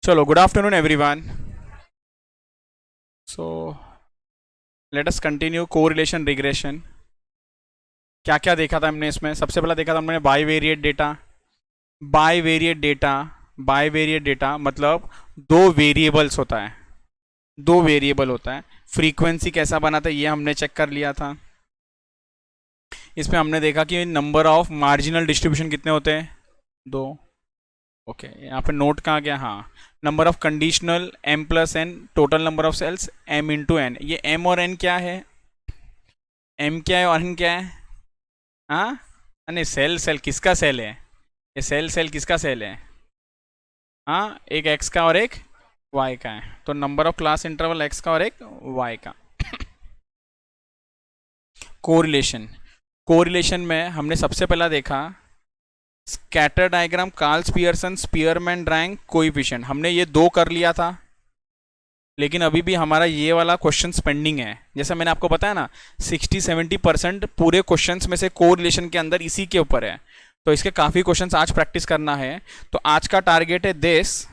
चलो, good afternoon everyone. So let us continue correlation regression. क्या क्या देखा था हमने इसमें? सबसे पहला देखा था हमने बाईवेरिएट डेटा। बाईवेरिएट डेटा मतलब दो वेरिएबल्स होता है, दो वेरिएबल होता है। फ्रीक्वेंसी कैसा बना था ये हमने चेक कर लिया था। इसमें हमने देखा कि नंबर ऑफ मार्जिनल डिस्ट्रीब्यूशन कितने होते हैं, दो। ओके, यहाँ पे नोट कहाँ गया? हाँ, number of conditional m plus N, total number of cells m into N. ये m और n क्या है? m क्या है और n क्या है? हाँ, नहीं, सेल सेल किसका सेल है? ये सेल सेल किसका सेल है? हाँ, एक x का और एक y का है। तो number of class interval x का और एक y का। कोरिलेशन, कोरिलेशन में हमने सबसे पहला देखा scatter diagram, Carl's Pearson, Spearman rank, coefficient. हमने ये दो कर लिया था, लेकिन अभी भी हमारा ये वाला क्वेश्चन पेंडिंग है। जैसा मैंने आपको बताया ना, 60-70% पूरे क्वेश्चंस में से कोरिलेशन के अंदर इसी के ऊपर है। तो इसके काफ़ी क्वेश्चंस आज प्रैक्टिस करना है। तो आज का टारगेट है दिस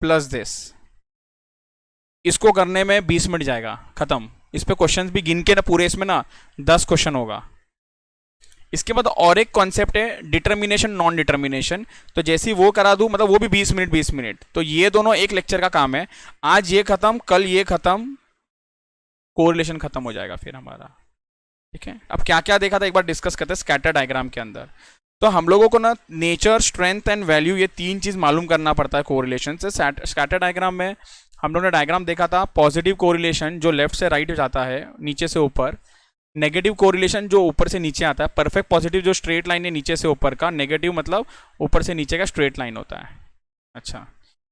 प्लस दिस। इसको करने में 20 मिनट जाएगा, खत्म। इस पे क्वेश्चंस भी गिन के ना पूरे इसमें ना 10 क्वेश्चन होगा। इसके बाद और एक कॉन्सेप्ट है डिटर्मिनेशन, नॉन डिटर्मिनेशन। तो जैसी वो करा दूं, मतलब वो भी 20 मिनट 20 मिनट। तो ये दोनों एक लेक्चर का काम है। आज ये खत्म, कल ये खत्म, कोरिलेशन खत्म हो जाएगा फिर हमारा। ठीक है, अब क्या क्या देखा था एक बार डिस्कस करते हैं स्कैटर डायग्राम के अंदर। तो हम लोगों को ना नेचर, स्ट्रेंथ एंड वैल्यू, ये तीन चीज मालूम करना पड़ता है कोरिलेशन से। स्कैटर डायग्राम में हम लोगों ने डायग्राम देखा था पॉजिटिव कोरिलेशन जो लेफ्ट से राइट जाता है, नीचे से ऊपर। नेगेटिव कोरिलेशन जो ऊपर से नीचे आता है। परफेक्ट पॉजिटिव जो स्ट्रेट लाइन है नीचे से ऊपर का। नेगेटिव मतलब ऊपर से नीचे का स्ट्रेट लाइन होता है। अच्छा,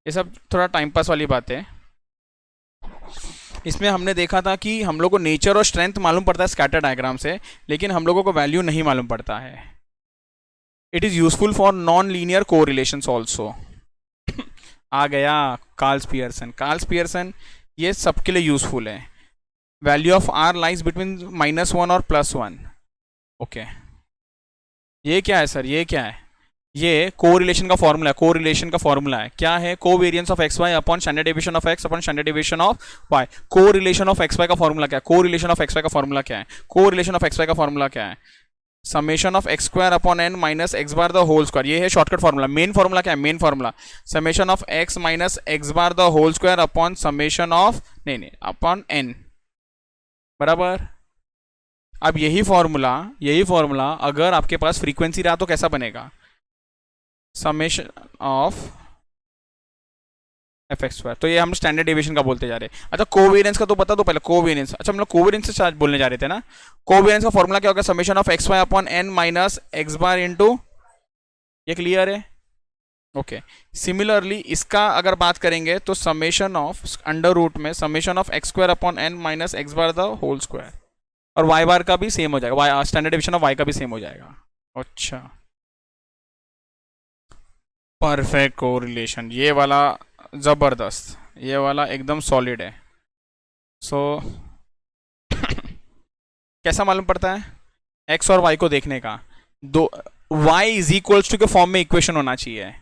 ये सब थोड़ा टाइम पास वाली बात है। इसमें हमने देखा था कि हम लोग को नेचर और स्ट्रेंथ मालूम पड़ता है स्कैटर डायग्राम से, लेकिन हम लोगों को वैल्यू नहीं मालूम पड़ता है। It is useful for non linear correlations also. आ गया कार्ल्स पियर्सन। कार्ल्स पियर्सन ये सबके लिए यूजफुल है। Value of R lies between -1 और +1। ओके, ये क्या है सर? ये क्या है? ये कोरिलेशन का फॉर्मूला है। कोरिलेशन का फॉर्मूला है, क्या है? Covariance of x Y upon standard deviation of x upon standard deviation of Y. Correlation of x Y का फॉर्मूला क्या है? कोरिलेशन ऑफ एक्स वाई का फॉर्मूला क्या है? कोरिलेशन ऑफ एक्स वाई का फॉर्मूला क्या है? Summation of x square upon N minus x bar the whole square. ये है शॉर्टकट फॉर्मूला। मेन फॉर्मूला क्या है? Main formula summation of X minus x bar the whole square upon summation of नहीं upon N, बराबर। अब यही formula अगर आपके पास फ्रीक्वेंसी रहा तो कैसा बनेगा? Summation of F x square. तो ये हम स्टैंडर्ड डेविएशन का बोलते जा रहे हैं। अच्छा, कोवेरियंस का तो बता दो पहले। कोवेरियंस, अच्छा हम लोग कोवेरियंस से बोलने जा रहे थे ना। कोवेरियंस का फॉर्मूला क्या होगा? Summation of x Y upon N minus x bar into, ये क्लियर है? ओके। सिमिलरली इसका अगर बात करेंगे तो समेशन ऑफ अंडर रूट में summation of x square upon N minus x bar the whole square. और वाई बार का भी सेम हो जाएगा, Y standard deviation of Y का भी सेम हो जाएगा। अच्छा, परफेक्ट कोरिलेशन, ये वाला जबरदस्त, ये वाला एकदम सॉलिड है। सो कैसा मालूम पड़ता है? एक्स और वाई को देखने का, दो वाई इज इक्वल्स टू के फॉर्म में इक्वेशन होना चाहिए।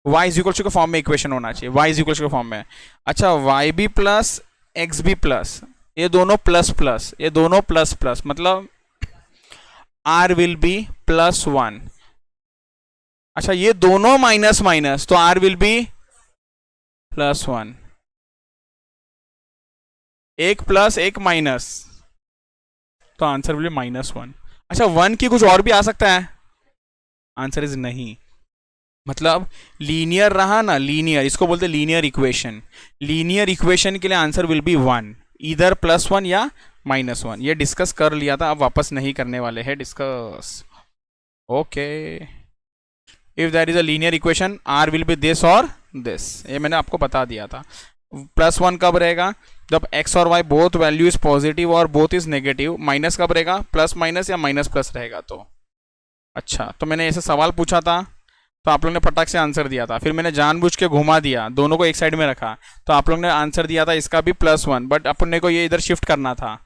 वाई इज इक्वल्स टू के फॉर्म में इक्वेशन होना चाहिए। वाई इज इक्वल्स टू के फॉर्म में। अच्छा, Y B plus X B plus, ये दोनों प्लस प्लस, ये दोनों प्लस प्लस, मतलब आर विल बी +1। अच्छा, ये दोनों माइनस माइनस, तो आर विल बी +1। एक प्लस एक माइनस, तो आंसर विल बी -1। अच्छा, 1 की कुछ और भी आ सकता है? आंसर इज नहीं। मतलब लीनियर रहा ना, लीनियर, इसको बोलते लीनियर इक्वेशन। लीनियर इक्वेशन के लिए आंसर विल बी 1, इधर +1 या -1। ये डिस्कस कर लिया था, अब वापस नहीं करने वाले हैं discuss. Okay, if there is a linear equation R will be this और दिस, ये मैंने आपको बता दिया था। +1 कब रहेगा? जब x और y both value is positive और बोथ इज नेगेटिव। माइनस कब रहेगा? प्लस माइनस या माइनस प्लस रहेगा तो। अच्छा, तो मैंने ऐसे सवाल पूछा था तो आप लोग ने फटाक से आंसर दिया था। फिर मैंने जानबूझ के घुमा दिया, दोनों को एक साइड में रखा, तो आप लोग ने आंसर दिया था इसका भी +1, बट अपने को ये इधर शिफ्ट करना था।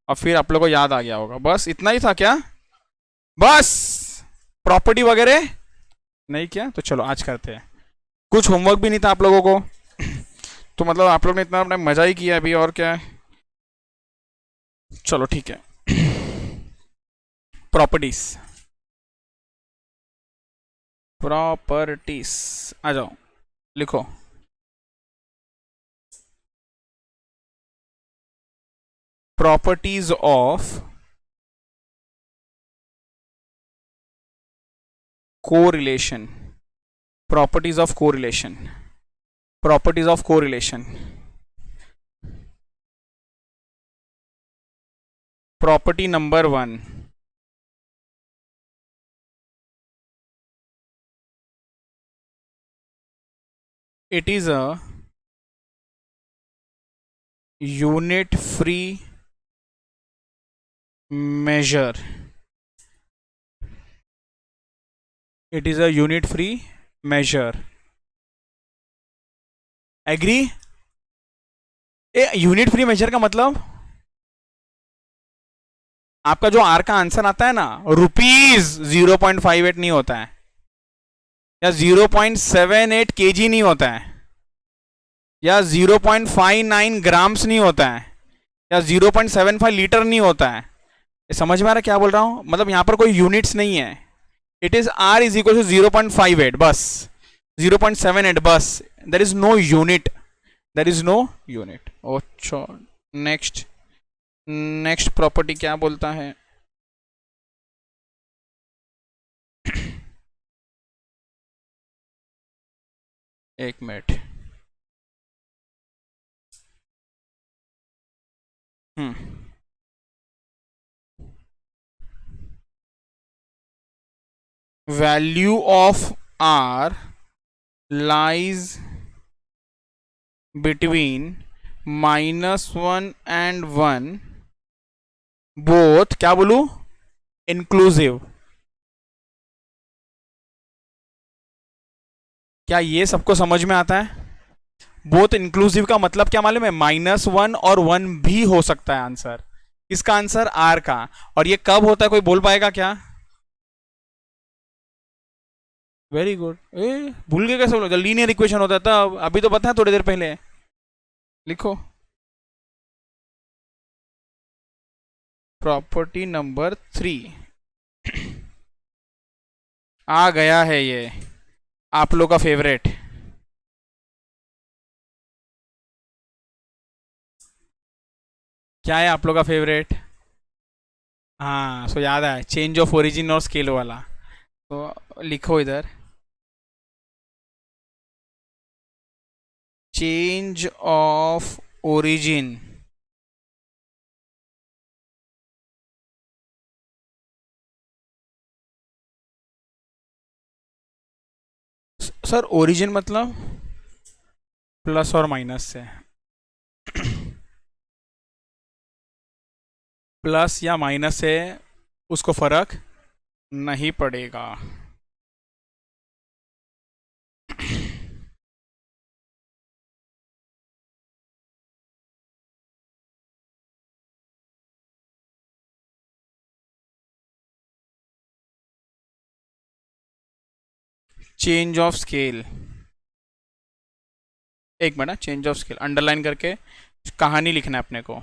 और फिर आप लोग को याद आ गया होगा। बस इतना ही था क्या? बस प्रॉपर्टी वगैरह नहीं किया? तो चलो आज करते हैं। कुछ होमवर्क भी नहीं था आप लोगों को। तो मतलब आप लोग ने इतना अपना मजा ही किया अभी, और क्या है। चलो ठीक है। प्रॉपर्टीज, प्रॉपर्टीज आ जाओ, लिखो। Properties of correlation, properties of correlation, properties of correlation. Property number 1, it is a unit free measure, it is a unit free measure, agree. A unit free measure का मतलब आपका जो आर का answer आता है ना, रुपीज 0.58 नहीं होता है, या 0.78 केजी नहीं होता है, या 0.59 ग्राम्स नहीं होता है, या 0.75 लीटर नहीं होता है। समझ में आ रहा है क्या बोल रहा हूं, मतलब यहां पर कोई यूनिट्स नहीं है। It is R is equal to 0.58 बस, 0.78 बस, there is no unit, there is no unit. अच्छा, नेक्स्ट, नेक्स्ट प्रॉपर्टी क्या बोलता है। एक minute. Value of R lies between -1 and 1 both, क्या बोलू, इंक्लूसिव। क्या ये सबको समझ में आता है। बोथ इंक्लूसिव का मतलब क्या मालूम है, -1 और 1 भी हो सकता है आंसर। इसका आंसर आर का, और ये कब होता है कोई बोल पाएगा क्या। Very good. ए भूल गए कैसे, बोलो, लीनियर इक्वेशन होता था, अभी तो पता है थोड़ी देर पहले। लिखो प्रॉपर्टी नंबर 3, आ गया है ये आप लोग का फेवरेट। क्या है आप लोग का फेवरेट। हाँ, सो याद है, चेंज ऑफ ओरिजिन और स्केल वाला। तो लिखो इधर, change of origin sir, origin मतलब प्लस और माइनस से, प्लस या माइनस से उसको फर्क नहीं पड़ेगा। चेंज ऑफ स्केल, एक minute, change of scale underline करके कहानी लिखना है अपने को।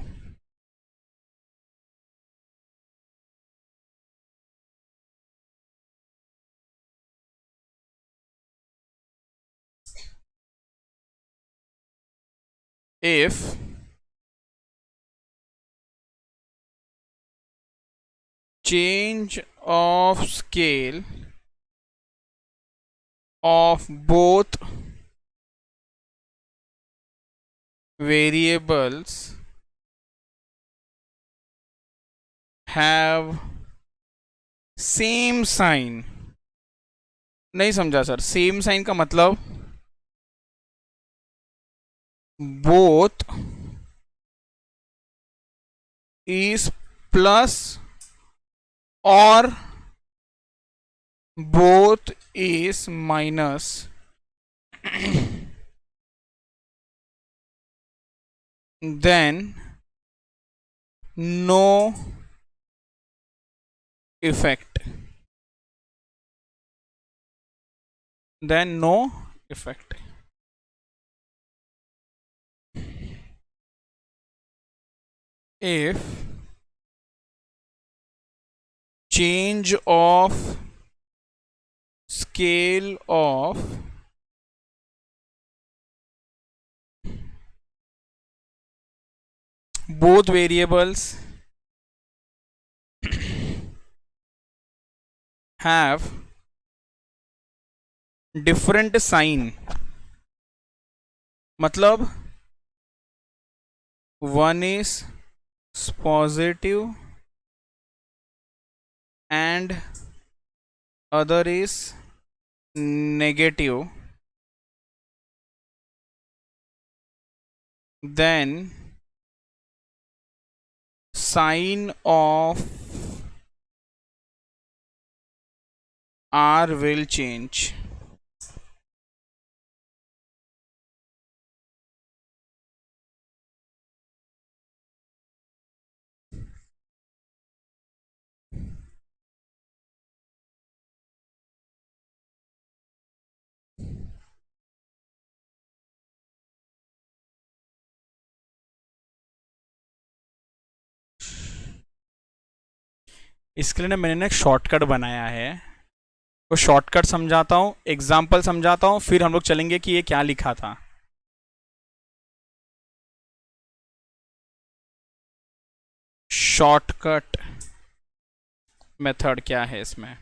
if change of scale of both variables have same sign, नहीं समझा सर, सेम साइन का मतलब both is plus or both is minus, then no effect, then no effect। if change of scale of both variables have different sign, मतलब one is positive and other is negative, then sign of R will change. इसके लिए ना मैंने ना एक shortcut बनाया है, तो शॉर्टकट समझाता हूँ, एग्जाम्पल समझाता हूँ, फिर हम लोग चलेंगे कि ये क्या लिखा था। शॉर्टकट मेथड क्या है इसमें,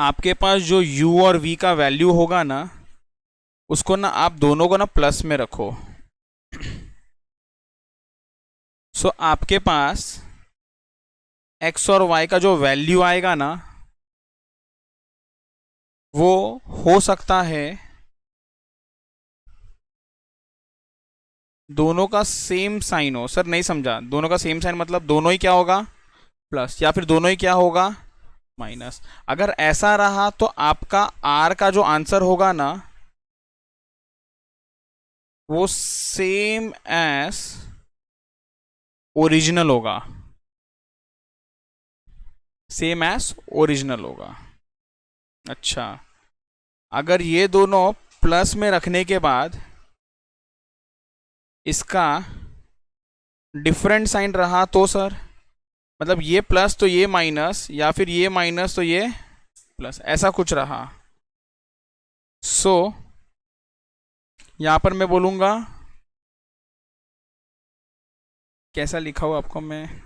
आपके पास जो u और v का वैल्यू होगा ना, उसको ना आप दोनों को ना प्लस में रखो। सो आपके पास x और y का जो वैल्यू आएगा ना, वो हो सकता है दोनों का सेम साइन हो। सर नहीं समझा, दोनों का सेम साइन मतलब दोनों ही क्या होगा, प्लस, या फिर दोनों ही क्या होगा, माइनस। अगर ऐसा रहा तो आपका r का जो आंसर होगा ना, वो सेम एज ओरिजिनल होगा, सेम एज ओरिजिनल होगा। अच्छा, अगर ये दोनों प्लस में रखने के बाद इसका डिफरेंट साइन रहा तो सर, मतलब ये प्लस तो ये माइनस, या फिर ये माइनस तो ये प्लस, ऐसा कुछ रहा। सो यहां पर मैं बोलूंगा, कैसा लिखा हुआ आपको मैं,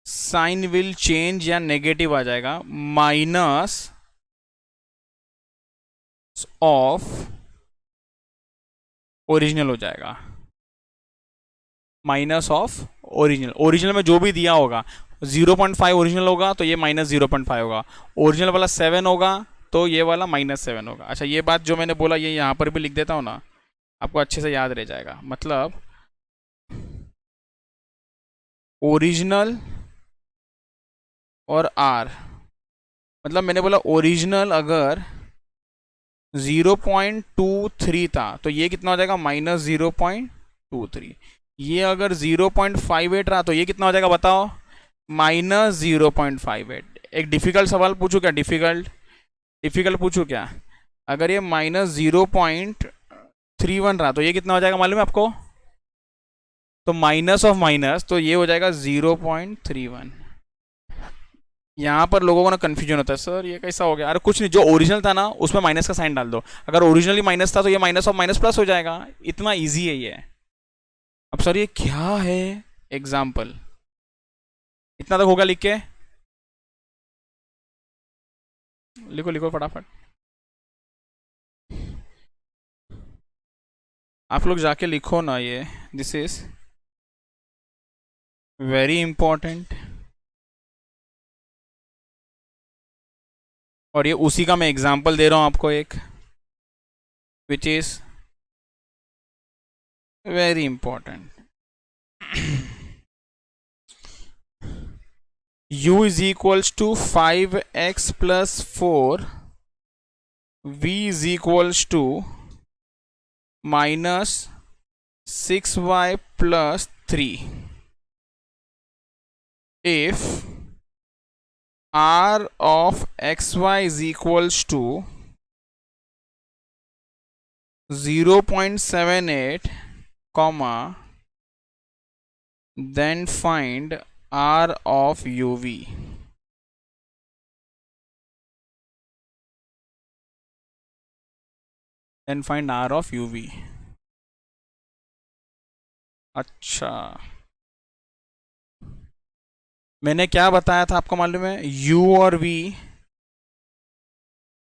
साइन विल चेंज या नेगेटिव आ जाएगा, माइनस ऑफ ओरिजिनल हो जाएगा, माइनस ऑफ ओरिजिनल। ओरिजिनल में जो भी दिया होगा, 0.5 ओरिजिनल होगा तो ये माइनस 0.5 होगा, ओरिजिनल वाला 7 होगा तो ये वाला -7 होगा। अच्छा, ये बात जो मैंने बोला ये यहाँ पर भी लिख देता हूँ ना, आपको अच्छे से याद रह जाएगा। मतलब ओरिजिनल और आर, मतलब मैंने बोला ओरिजिनल अगर 0.23 था तो ये कितना हो जाएगा, -0.23। ये अगर 0.58 रहा तो ये कितना हो जाएगा बताओ, -0.58। एक डिफिकल्ट सवाल पूछूं क्या, डिफिकल्ट पूछूं क्या, अगर ये -0.31 रहा तो ये कितना हो जाएगा मालूम है आपको, तो माइनस ऑफ माइनस, तो ये हो जाएगा 0.31। यहाँ पर लोगों को ना कन्फ्यूजन होता है, सर ये कैसा हो गया। अरे कुछ नहीं, जो ओरिजिनल था ना उसमें माइनस का साइन डाल दो, अगर ओरिजिनली माइनस था तो ये माइनस ऑफ माइनस प्लस हो जाएगा, इतना इजी है ये। अब सर ये क्या है, एग्जाम्पल, इतना तक होगा, लिख के लिखो लिखो फटाफट, आप लोग जाके लिखो ना, ये दिस इज वेरी इंपॉर्टेंट, और ये उसी का मैं एग्जाम्पल दे रहा हूं आपको एक, which is very important. u is equals to 5x plus 4, v is equals to minus 6y plus 3 if r of xy is equals to 0.78, then find r of uv. then find r of uv. अच्छा, मैंने क्या बताया था आपको मालूम है? u और v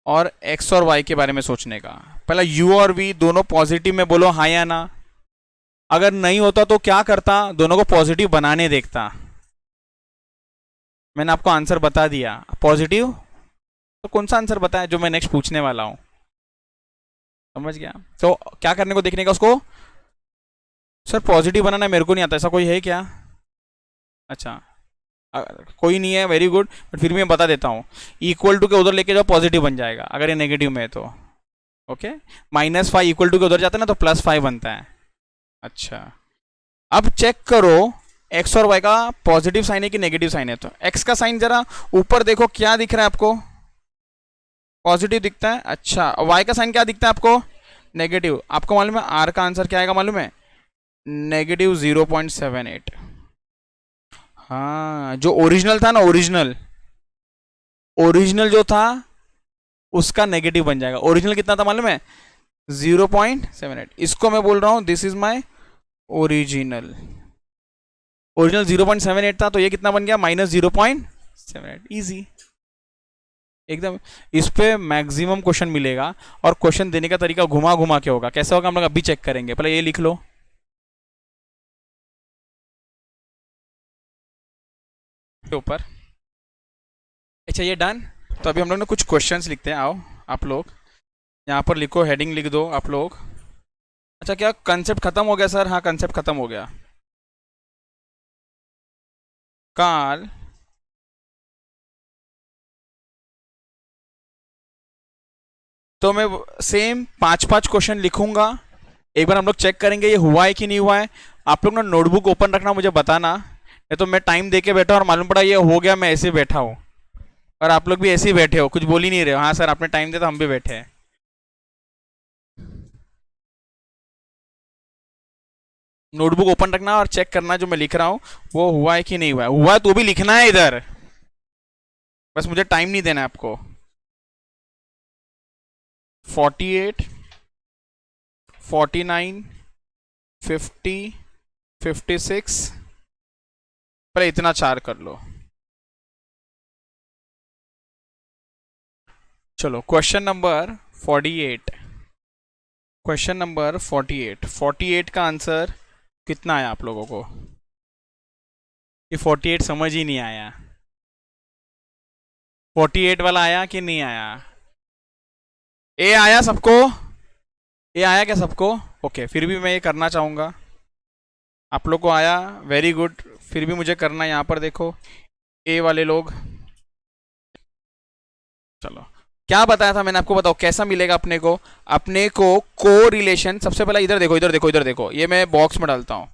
और x और y के बारे में सोचने का। पहला u और v दोनों पॉजिटिव में बोलो हाँ या ना। अगर नहीं होता तो क्या करता? दोनों को पॉजिटिव बनाने देखता। मैंने आपको आंसर बता दिया पॉजिटिव। तो कौन सा आंसर बताया जो मैं नेक्स्ट पूछने वाला हूं? समझ गया? तो क्या करने को देखने का उसको? सर पॉजिटिव बनाना मेरे को नहीं आता, ऐसा कोई है क्या? अच्छा, कोई नहीं है, वेरी गुड। बट फिर भी मैं बता देता हूँ, इक्वल टू के उधर लेके जाओ पॉजिटिव बन जाएगा, अगर ये नेगेटिव में है तो। ओके, -5 इक्वल टू के उधर जाता है ना तो +5 बनता है। अच्छा, अब चेक करो एक्स और वाई का पॉजिटिव साइन है कि नेगेटिव साइन है। तो एक्स का साइन जरा ऊपर देखो, क्या दिख रहा है आपको? पॉजिटिव दिखता है। अच्छा, वाई का साइन क्या दिखता है आपको? नेगेटिव। आपको मालूम है आर का आंसर क्या आएगा मालूम है? -0.78। हाँ, जो ओरिजिनल था ना, ओरिजिनल जो था उसका नेगेटिव बन जाएगा। ओरिजिनल कितना था मालूम है? 0.78। इसको मैं बोल रहा हूं this is my original. Original 0.78 था तो ये कितना बन गया? -0.78। इजी एकदम। इस पे मैक्सिमम क्वेश्चन मिलेगा और क्वेश्चन देने का तरीका घुमा घुमा के होगा। कैसे होगा हम लोग अभी चेक करेंगे। पहले ये लिख लो, ऊपर। अच्छा, ये डन। तो अभी हम लोग ने कुछ क्वेश्चंस लिखते हैं। आओ आप लोग यहाँ पर लिखो, हेडिंग लिख दो आप लोग। अच्छा, क्या कंसेप्ट खत्म हो गया सर? हाँ, कंसेप्ट खत्म हो गया। काल तो मैं सेम 5-5 क्वेश्चन लिखूंगा। एक बार हम लोग चेक करेंगे ये हुआ है कि नहीं हुआ है। आप लोग ना नोटबुक ओपन रखना, मुझे बताना, नहीं तो मैं टाइम दे के बैठा और मालूम पड़ा ये हो गया, मैं ऐसे बैठा हूँ और आप लोग भी ऐसे ही बैठे हो, कुछ बोल ही नहीं रहे हो। हाँ सर, आपने टाइम दिया तो हम भी बैठे हैं। नोटबुक ओपन रखना और चेक करना जो मैं लिख रहा हूँ वो हुआ है कि नहीं हुआ है। हुआ है तो भी लिखना है इधर, बस मुझे टाइम नहीं देना है आपको। 48, 49, 50, 56, पहले इतना 4 कर लो। चलो क्वेश्चन नंबर 48। Question number 48। 48 का आंसर कितना आया आप लोगों को? ये 48 समझ ही नहीं आया। 48 वाला आया कि नहीं आया? ए आया सबको? ए आया क्या सबको? ओके, फिर भी मैं ये करना चाहूँगा। आप लोग को आया, वेरी गुड। फिर भी मुझे करना है। यहाँ पर देखो ए वाले लोग, चलो क्या बताया था मैंने आपको? बताओ कैसा मिलेगा अपने को? अपने को कोरिलेशन, सबसे पहले इधर देखो, इधर देखो, इधर देखो, ये मैं बॉक्स में डालता हूं।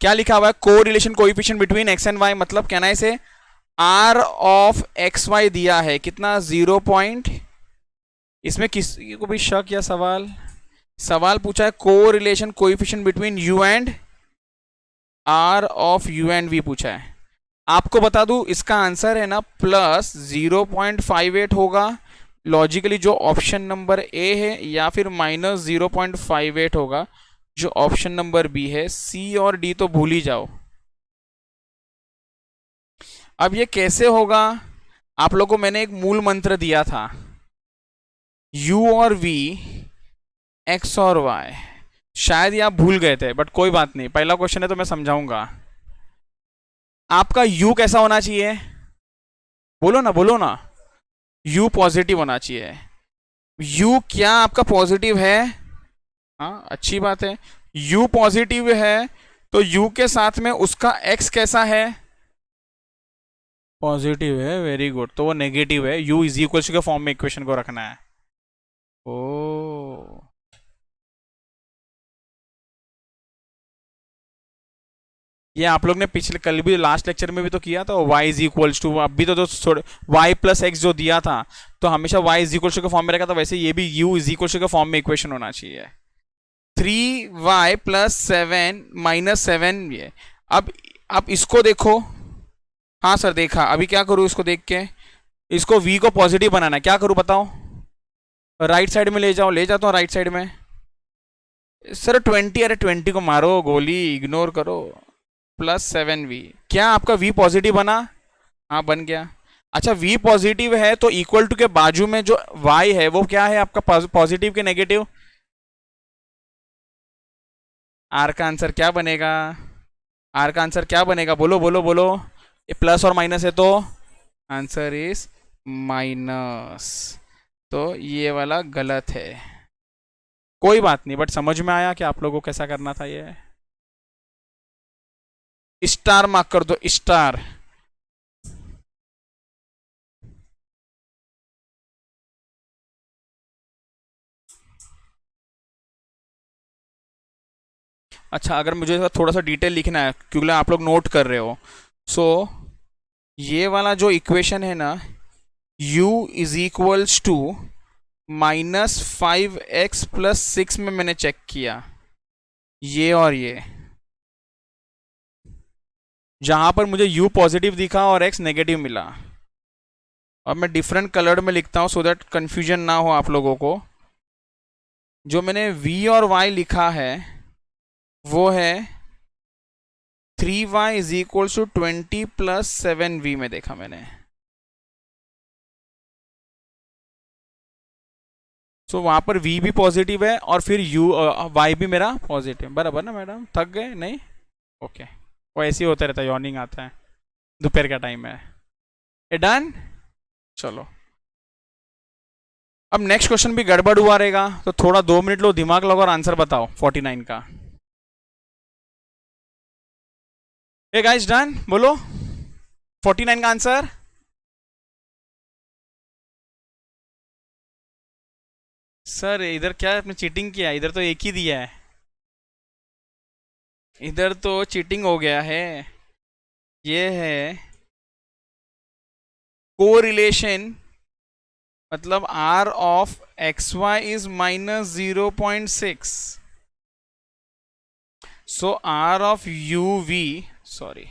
क्या लिखा हुआ है? Correlation coefficient between X and Y. मतलब कहना है इसे आर ऑफ एक्स वाई दिया है कितना? 0 पॉइंट। इसमें किसी को भी शक या सवाल पूछा है correlation coefficient between U and R of U and V पूछा है। आपको बता दूं इसका आंसर है ना +0.58 होगा लॉजिकली, जो ऑप्शन नंबर ए है, या फिर -0.58 होगा जो ऑप्शन नंबर बी है। सी और डी तो भूल ही जाओ। अब ये कैसे होगा? आप लोगों को मैंने एक मूल मंत्र दिया था, u और v, x और y। शायद ये आप भूल गए थे, बट कोई बात नहीं, पहला क्वेश्चन है तो मैं समझाऊंगा। आपका u कैसा होना चाहिए? बोलो ना, बोलो ना। u पॉजिटिव होना चाहिए। u क्या आपका पॉजिटिव है? हाँ, अच्छी बात है। u पॉजिटिव है तो u के साथ में उसका x कैसा है? पॉजिटिव है, वेरी गुड। तो वो नेगेटिव है। u इज इक्वल के फॉर्म में इक्वेशन को रखना है। ओ, ये आप लोग ने पिछले कल भी लास्ट लेक्चर में भी तो किया था। y इज इक्वल्स टू, अभी तो y प्लस एक्स जो दिया था तो हमेशा y इज इक्वल्स टू के फॉर्म में रखा था, वैसे ये भी u इज इक्वल्स टू के फॉर्म में इक्वेशन होना चाहिए। 3y + 7 - 7 ये। अब अब इसको देखो। हाँ सर देखा। अभी क्या करूँ इसको देख के? इसको v को पॉजिटिव बनाना है, क्या करूँ बताओ? राइट साइड में ले जाओ, ले जाता हूँ राइट साइड में। सर 20, अरे 20 को मारो गोली, इग्नोर करो। +7v, क्या आपका v पॉजिटिव बना? हाँ बन गया। अच्छा v पॉजिटिव है तो इक्वल टू के बाजू में जो y है वो क्या है आपका, पॉजिटिव के नेगेटिव? आर का आंसर क्या बनेगा? आर का आंसर क्या बनेगा? बोलो बोलो बोलो। ये प्लस और माइनस है तो आंसर इज माइनस। तो ये वाला गलत है। कोई बात नहीं, बट समझ में आया कि आप लोगों को कैसा करना था ये। स्टार मार्क कर दो, स्टार। अच्छा, अगर मुझे थोड़ा सा डिटेल लिखना है क्योंकि आप लोग नोट कर रहे हो, सो ये वाला जो इक्वेशन है ना, u is equals to -5x + 6 में मैंने चेक किया, ये और ये, जहां पर मुझे u पॉजिटिव दिखा और x नेगेटिव मिला। अब मैं डिफरेंट कलर्ड में लिखता हूं सो दैट कंफ्यूजन ना हो आप लोगों को। जो मैंने v और y लिखा है वो है 3y is equals to 20 + 7v में देखा मैंने। सो वहां पर v भी पॉजिटिव है और फिर y भी मेरा पॉजिटिव, बराबर ना मैडम? थक गए नहीं? ओके। वो ऐसे ही होता रहता है, यॉर्निंग आता है, दोपहर का टाइम है। ए डन। चलो, अब नेक्स्ट क्वेश्चन भी गड़बड़ हुआ रहेगा तो थोड़ा 2 मिनट लो, दिमाग लगाओ और आंसर बताओ 49 का। ए गाइस डन, बोलो 49 का आंसर। सर इधर क्या आपने चीटिंग किया? इधर तो एक ही दिया है, इधर तो चीटिंग हो गया है। ये है कोरिलेशन, मतलब r of xy is -0.6, so r of uv, sorry,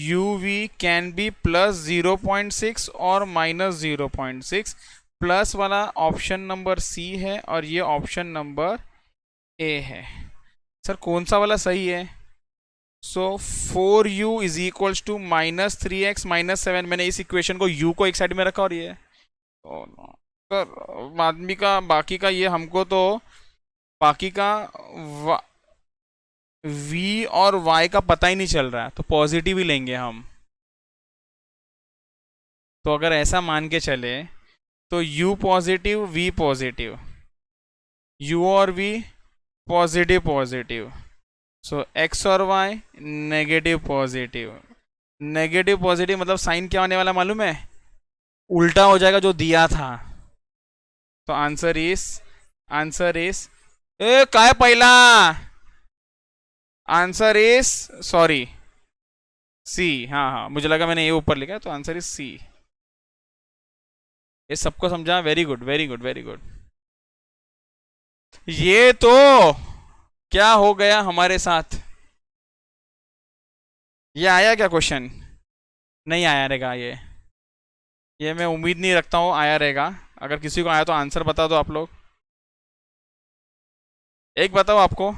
uv can be +0.6 और -0.6। प्लस वाला ऑप्शन नंबर सी है और ये ऑप्शन नंबर ए है। सर कौन सा वाला सही है? सो 4u is equals to -3x -7, मैंने इस इक्वेशन को u को एक साइड में रखा और ये सर आदमी का बाकी का, ये हमको तो बाकी का v और y का पता ही नहीं चल रहा है, तो पॉजिटिव ही लेंगे हम। तो अगर ऐसा मान के चले तो u positive v positive, u और v पॉजिटिव पॉजिटिव, सो x और y negative positive. Negative positive मतलब साइन क्या होने वाला मालूम है? उल्टा हो जाएगा जो दिया था। तो आंसर इज ए काय पहिला, आंसर इज सॉरी सी। हाँ हाँ, मुझे लगा मैंने ये ऊपर लिखा है, तो आंसर इज सी। ये सबको समझा? Very good very good very good. ये तो क्या हो गया हमारे साथ? ये आया क्या क्वेश्चन? नहीं आया रहेगा ये मैं उम्मीद नहीं रखता हूँ आया रहेगा। अगर किसी को आया तो आंसर बता दो आप लोग। एक बताओ आपको।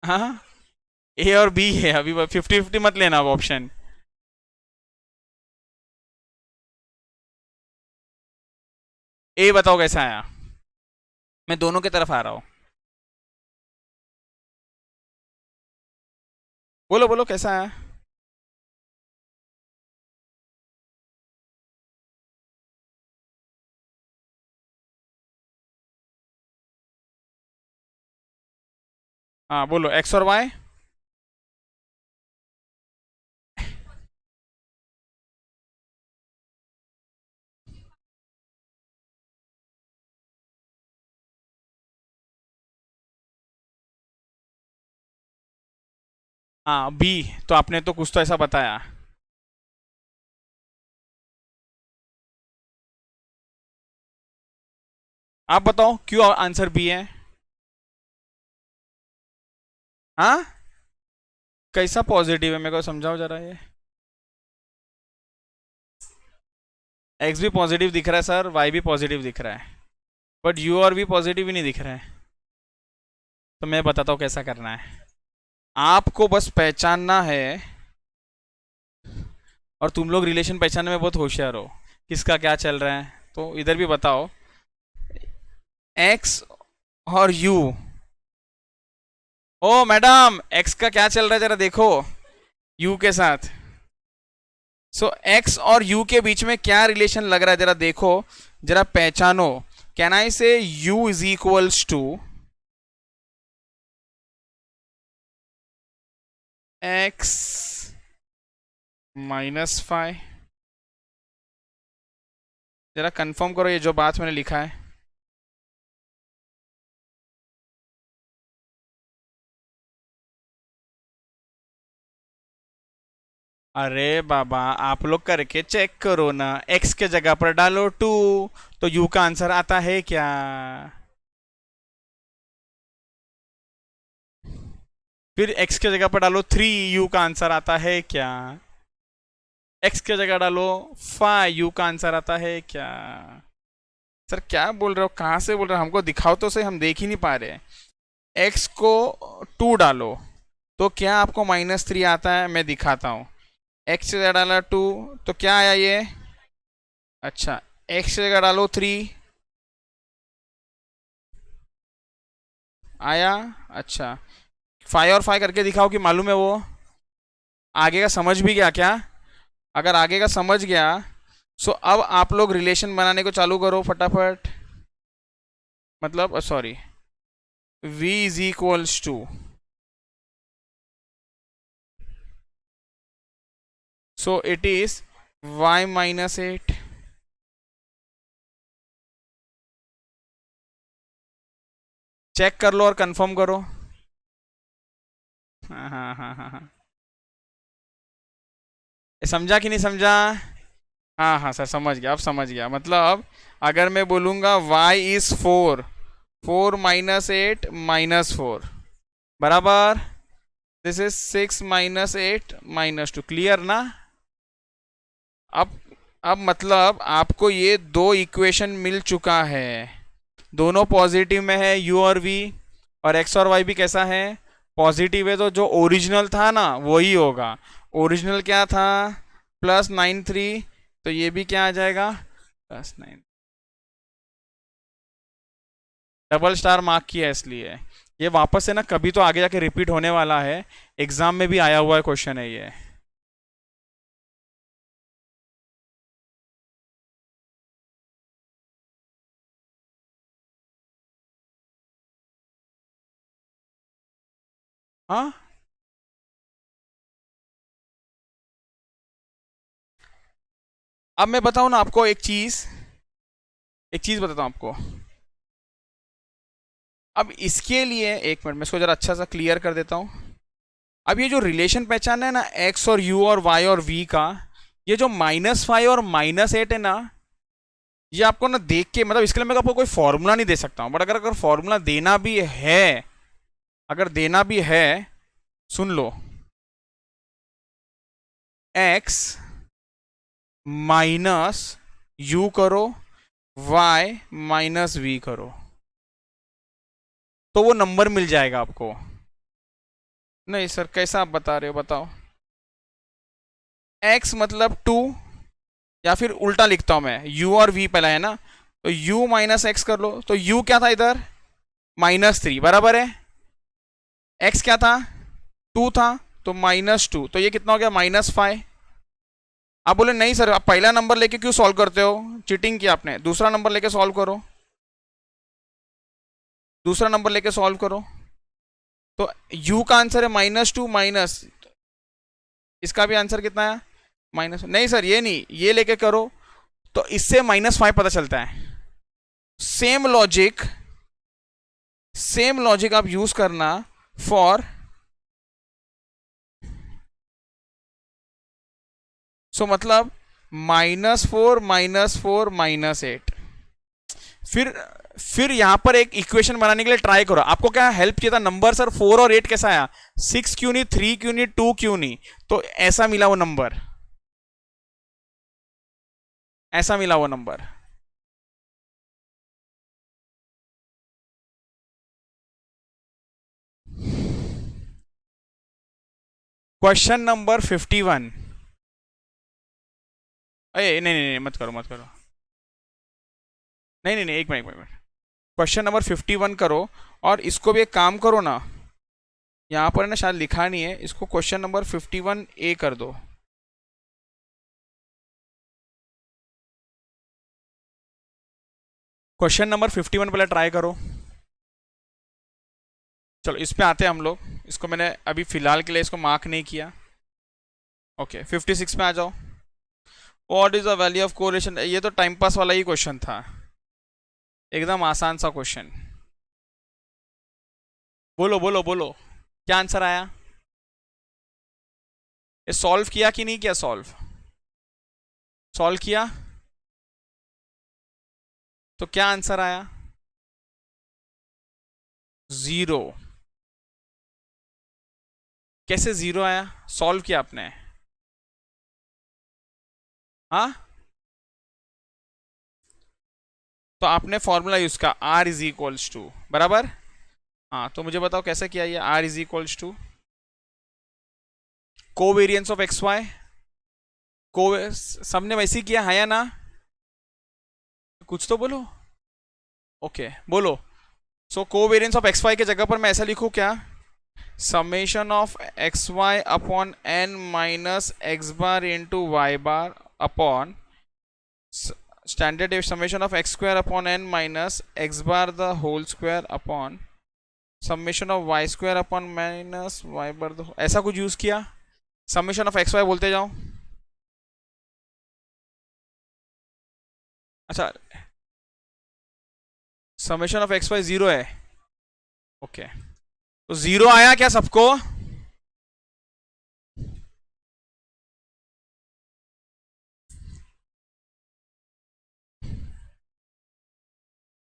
हाँ, ए और बी है, अभी 50-50 मत लेना अब ऑप्शन। ए बताओ कैसा आया? मैं दोनों की तरफ आ रहा हूँ, बोलो बोलो कैसा आया? हाँ बोलो, एक्स और वाई। हाँ बी, तो आपने तो कुछ तो ऐसा बताया। आप बताओ क्यों आंसर बी है? हाँ, कैसा पॉजिटिव है, मेरे को समझाओ जरा ये। एक्स भी पॉजिटिव दिख रहा है सर, वाई भी पॉजिटिव दिख रहा है, बट यू और भी पॉजिटिव ही नहीं दिख रहा है। तो मैं बताता हूँ कैसा करना है। आपको बस पहचानना है, और तुम लोग रिलेशन पहचानने में बहुत होशियार हो, किसका क्या चल रहा है। तो इधर भी बताओ, एक्स और यू। ओ मैडम, एक्स का क्या चल रहा है जरा देखो यू के साथ। सो एक्स और यू के बीच में क्या रिलेशन लग रहा है जरा देखो, जरा पहचानो। Can I say U is equals to X -5। जरा कंफर्म करो ये जो बात मैंने लिखा है। अरे बाबा, आप लोग करके चेक करो ना, एक्स के जगह पर डालो 2, तो यू का आंसर आता है क्या? फिर एक्स के जगह पर डालो 3, यू का आंसर आता है क्या? एक्स के जगह डालो 5, यू का आंसर आता है क्या? सर क्या बोल रहे हो, कहाँ से बोल रहे हो, हमको दिखाओ तो सही, हम देख ही नहीं पा रहे। एक्स को 2 डालो तो क्या आपको -3 आता है, मैं दिखाता हूँ। एक्स से डाला 2 तो क्या आया ये? अच्छा, एक्स से जगह डालो 3 आया। अच्छा, 5 और 5 करके दिखाओ कि मालूम है वो। आगे का समझ भी गया क्या? अगर आगे का समझ गया, सो अब आप लोग रिलेशन बनाने को चालू करो फटाफट। मतलब sorry, v is equals to, so it is y -8। Check कर लो और कंफर्म करो। हाँ हाँ हाँ हाँ हाँ, समझा कि नहीं समझा? हाँ हाँ सर, समझ गया, अब समझ गया। मतलब अगर मैं बोलूँगा y इज 4, 4 -8 -4 बराबर, दिस इज 6 -8 -2, क्लियर ना? अब अब मतलब आपको ये दो इक्वेशन मिल चुका है, दोनों पॉजिटिव में है u और v, और x और y भी कैसा है, पॉजिटिव है। तो जो ओरिजिनल था ना वही होगा। ओरिजिनल क्या था, +9 3, तो ये भी क्या आ जाएगा, +9। डबल स्टार मार्क किया इसलिए। ये वापस से ना कभी तो आगे जाके रिपीट होने वाला है, एग्जाम में भी आया हुआ है क्वेश्चन है ये। हाँ, अब मैं बताऊं ना आपको एक चीज बताता हूं आपको। अब इसके लिए एक मिनट, मैं इसको जरा अच्छा सा क्लियर कर देता हूं। अब ये जो रिलेशन पहचानना है ना एक्स और यू और वाई और वी का, ये जो -5 और -8 है ना, ये आपको ना देख के, मतलब इसके लिए मैं आपको कोई फॉर्मूला नहीं दे सकता हूं, बट अगर अगर फॉर्मूला देना भी है, अगर देना भी है, सुन लो। एक्स माइनस यू करो, y -v करो, तो वो नंबर मिल जाएगा आपको। नहीं सर, कैसा आप बता रहे हो बताओ। x मतलब 2, या फिर उल्टा लिखता हूं मैं, u और v पहला है ना, तो u -x कर लो, तो u क्या था इधर, -3 बराबर है। x क्या था, 2 था, तो -2, तो ये कितना हो गया, -5। आप बोले नहीं सर, आप पहला नंबर लेके क्यों सॉल्व करते हो, चीटिंग किया आपने, दूसरा नंबर लेके सॉल्व करो, दूसरा नंबर लेके सॉल्व करो। तो u का आंसर है -2 माइनस, इसका भी आंसर कितना है, माइनस, नहीं सर ये नहीं, ये लेके करो, तो इससे -5 पता चलता है। सेम लॉजिक, सेम लॉजिक आप यूज करना फॉर, सो मतलब -4 -4 -8। फिर यहां पर एक इक्वेशन बनाने के लिए ट्राई करो। आपको क्या हेल्प किया था नंबर, सर 4 और 8 कैसा आया, 6 क्यों नहीं, 3 क्यों नहीं, 2 क्यों नहीं, तो ऐसा मिला वो नंबर, ऐसा मिला वो नंबर। Question number 51। अरे नहीं नहीं नहीं, मत करो मत करो, नहीं नहीं नहीं, एक मिनट। क्वेश्चन नंबर 51 करो, और इसको भी एक काम करो ना, यहाँ पर ना शायद लिखा नहीं है, इसको क्वेश्चन नंबर 51 ए कर दो। क्वेश्चन नंबर 51 पहले ट्राई करो। चलो इस पे आते हैं हम लोग, इसको मैंने अभी फिलहाल के लिए इसको मार्क नहीं किया। ओके 56 में आ जाओ। What is the value of correlation, ये तो टाइम पास वाला ही क्वेश्चन था, एकदम आसान सा क्वेश्चन। बोलो बोलो बोलो, क्या आंसर आया? ये सॉल्व किया कि नहीं किया? सॉल्व सॉल्व किया तो क्या आंसर आया? 0। कैसे 0 आया? सॉल्व किया आपने? हाँ, तो आपने फॉर्मूला यूज का R इज इक्वल्स टू बराबर। हाँ तो मुझे बताओ कैसे किया ये R is equals to covariance of x Y, को सबने वैसे ही किया है या ना? कुछ तो बोलो। ओके बोलो। So covariance of x Y के जगह पर मैं ऐसा लिखूं क्या, summation of x Y upon N minus x bar into Y bar upon standard summation of x square upon N minus x bar the whole square upon summation of Y square upon minus Y bar the, ऐसा कुछ use किया। Summation of x Y बोलते जाओ। अच्छा summation of x Y 0 है। Okay तो 0 आया क्या सबको?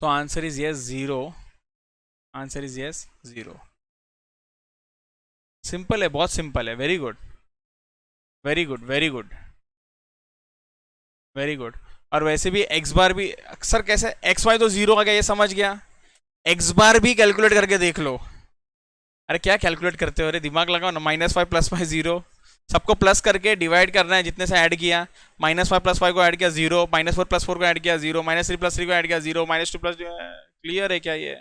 तो answer is yes 0, answer is yes 0। Simple है, बहुत सिंपल है। Very good very good very good very good. और वैसे भी एक्स बार भी, सर कैसे एक्स वाई तो 0 आ गया ये समझ गया, एक्स बार भी कैलकुलेट करके देख लो। अरे क्या कैलकुलेट करते हो, अरे दिमाग लगाओ ना, -5 + 5 0, सबको प्लस करके डिवाइड करना है जितने से ऐड किया, -5 + 5 को ऐड किया 0, -4 + 4 को ऐड किया 0, -3 + 3 को ऐड किया 0, -2 + क्लियर है क्या ये?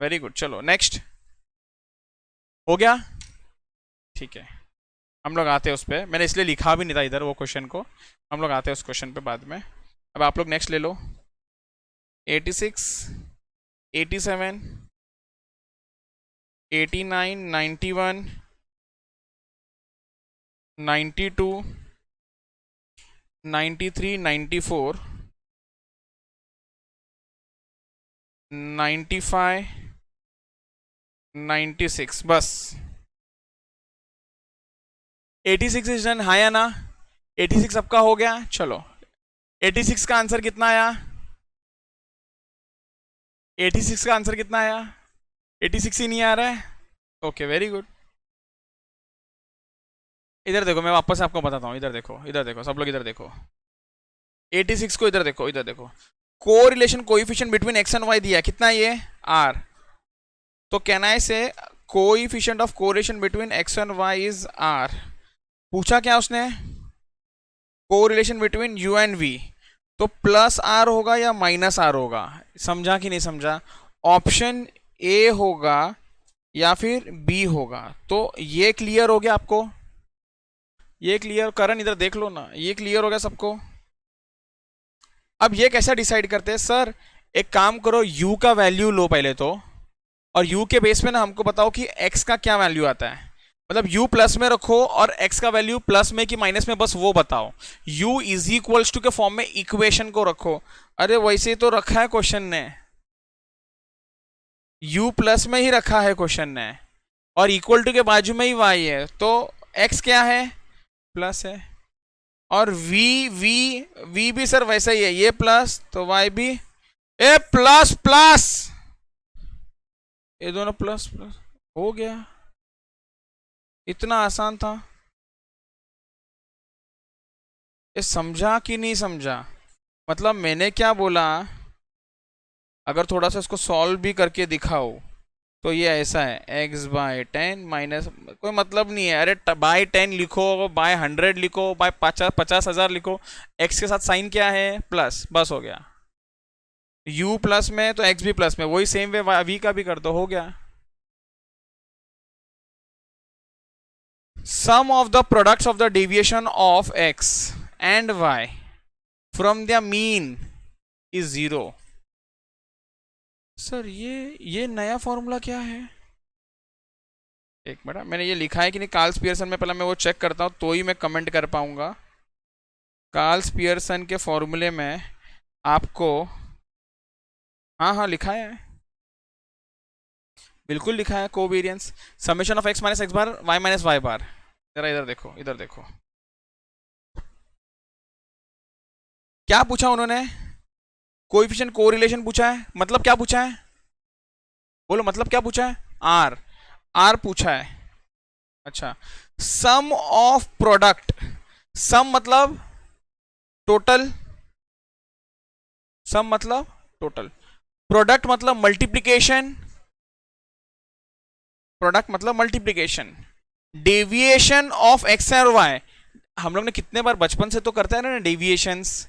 Very good. चलो नेक्स्ट, हो गया ठीक है। हम लोग आते हैं उस पर, मैंने इसलिए लिखा भी नहीं था इधर वो क्वेश्चन को, हम लोग आते हैं उस क्वेश्चन पे बाद में। अब आप लोग नेक्स्ट ले लो, 86, 87, 89, 91, 92, 93, 94, 95, 96, बस 86 इज डन, हाँ या ना? 86 सबका हो गया। चलो 86 का आंसर कितना आया? 86 का आंसर कितना आया? 86 ही नहीं आ रहा है। Okay very good. इधर देखो, मैं वापस आपको बताता हूँ, इधर देखो, इधर देखो सब लोग, इधर देखो 86 को, इधर देखो, इधर देखो। Correlation coefficient between X and Y दिया कितना, ये R। तो can I say coefficient of correlation between X and Y is R। पूछा क्या उसने? Correlation between U and V, तो +R होगा या -R होगा? समझा कि नहीं समझा? ऑप्शन ए होगा या फिर बी होगा। तो ये क्लियर हो गया आपको? ये क्लियर, करण इधर देख लो ना, ये क्लियर हो गया सबको? अब ये कैसे डिसाइड करते हैं सर? एक काम करो, u का वैल्यू लो पहले तो, और u के बेस पे ना हमको बताओ कि x का क्या वैल्यू आता है, मतलब u प्लस में रखो और x का वैल्यू प्लस में कि माइनस में, बस वो बताओ। u इज इक्वल्स टू के फॉर्म में इक्वेशन को रखो। अरे वैसे ही तो रखा है क्वेश्चन ने, u प्लस में ही रखा है क्वेश्चन ने, और इक्वल टू के बाजू में ही y है, तो x क्या है? प्लस है। और v भी सर वैसा ही है, ये प्लस तो y भी ए प्लस प्लस, ये दोनों प्लस प्लस हो गया। इतना आसान था। ये समझा कि नहीं समझा? मतलब मैंने क्या बोला, अगर थोड़ा सा इसको सॉल्व भी करके दिखाओ तो ये ऐसा है, एक्स बाय 10 माइनस, कोई मतलब नहीं है। अरे बाय 10 लिखो, बाय 100 लिखो, बाय 50,000 लिखो, एक्स के साथ साइन क्या है, प्लस, बस हो गया। u प्लस में तो x भी प्लस में, वही सेम वे v का भी कर दो, हो गया। Sum of the products of the deviation of x and y from the mean is 0। Sir ये नया फॉर्मूला क्या है? एक मिनट, मैंने ये लिखा है कि नहीं कार्ल्स पियर्सन में, पहले मैं वो चेक करता हूँ तो ही मैं कमेंट कर पाऊंगा। कार्ल्स पियर्सन के फॉर्मूले में आपको, हाँ हाँ लिखा है, बिल्कुल लिखा है, covariance summation of X minus x bar Y minus Y bar. जरा इधर देखो, इधर देखो क्या पूछा उन्होंने, कोएफिशिएंट कोरिलेशन पूछा है। मतलब क्या पूछा है, बोलो मतलब क्या पूछा है, आर, आर पूछा है। अच्छा, सम ऑफ प्रोडक्ट, सम मतलब टोटल, सम मतलब टोटल, प्रोडक्ट मतलब मल्टीप्लीकेशन, प्रोडक्ट मतलब मल्टीप्लीकेशन, डेविएशन ऑफ एक्स और वाई। हम लोग ने कितने बार बचपन से तो करते हैं ना डेविएशंस,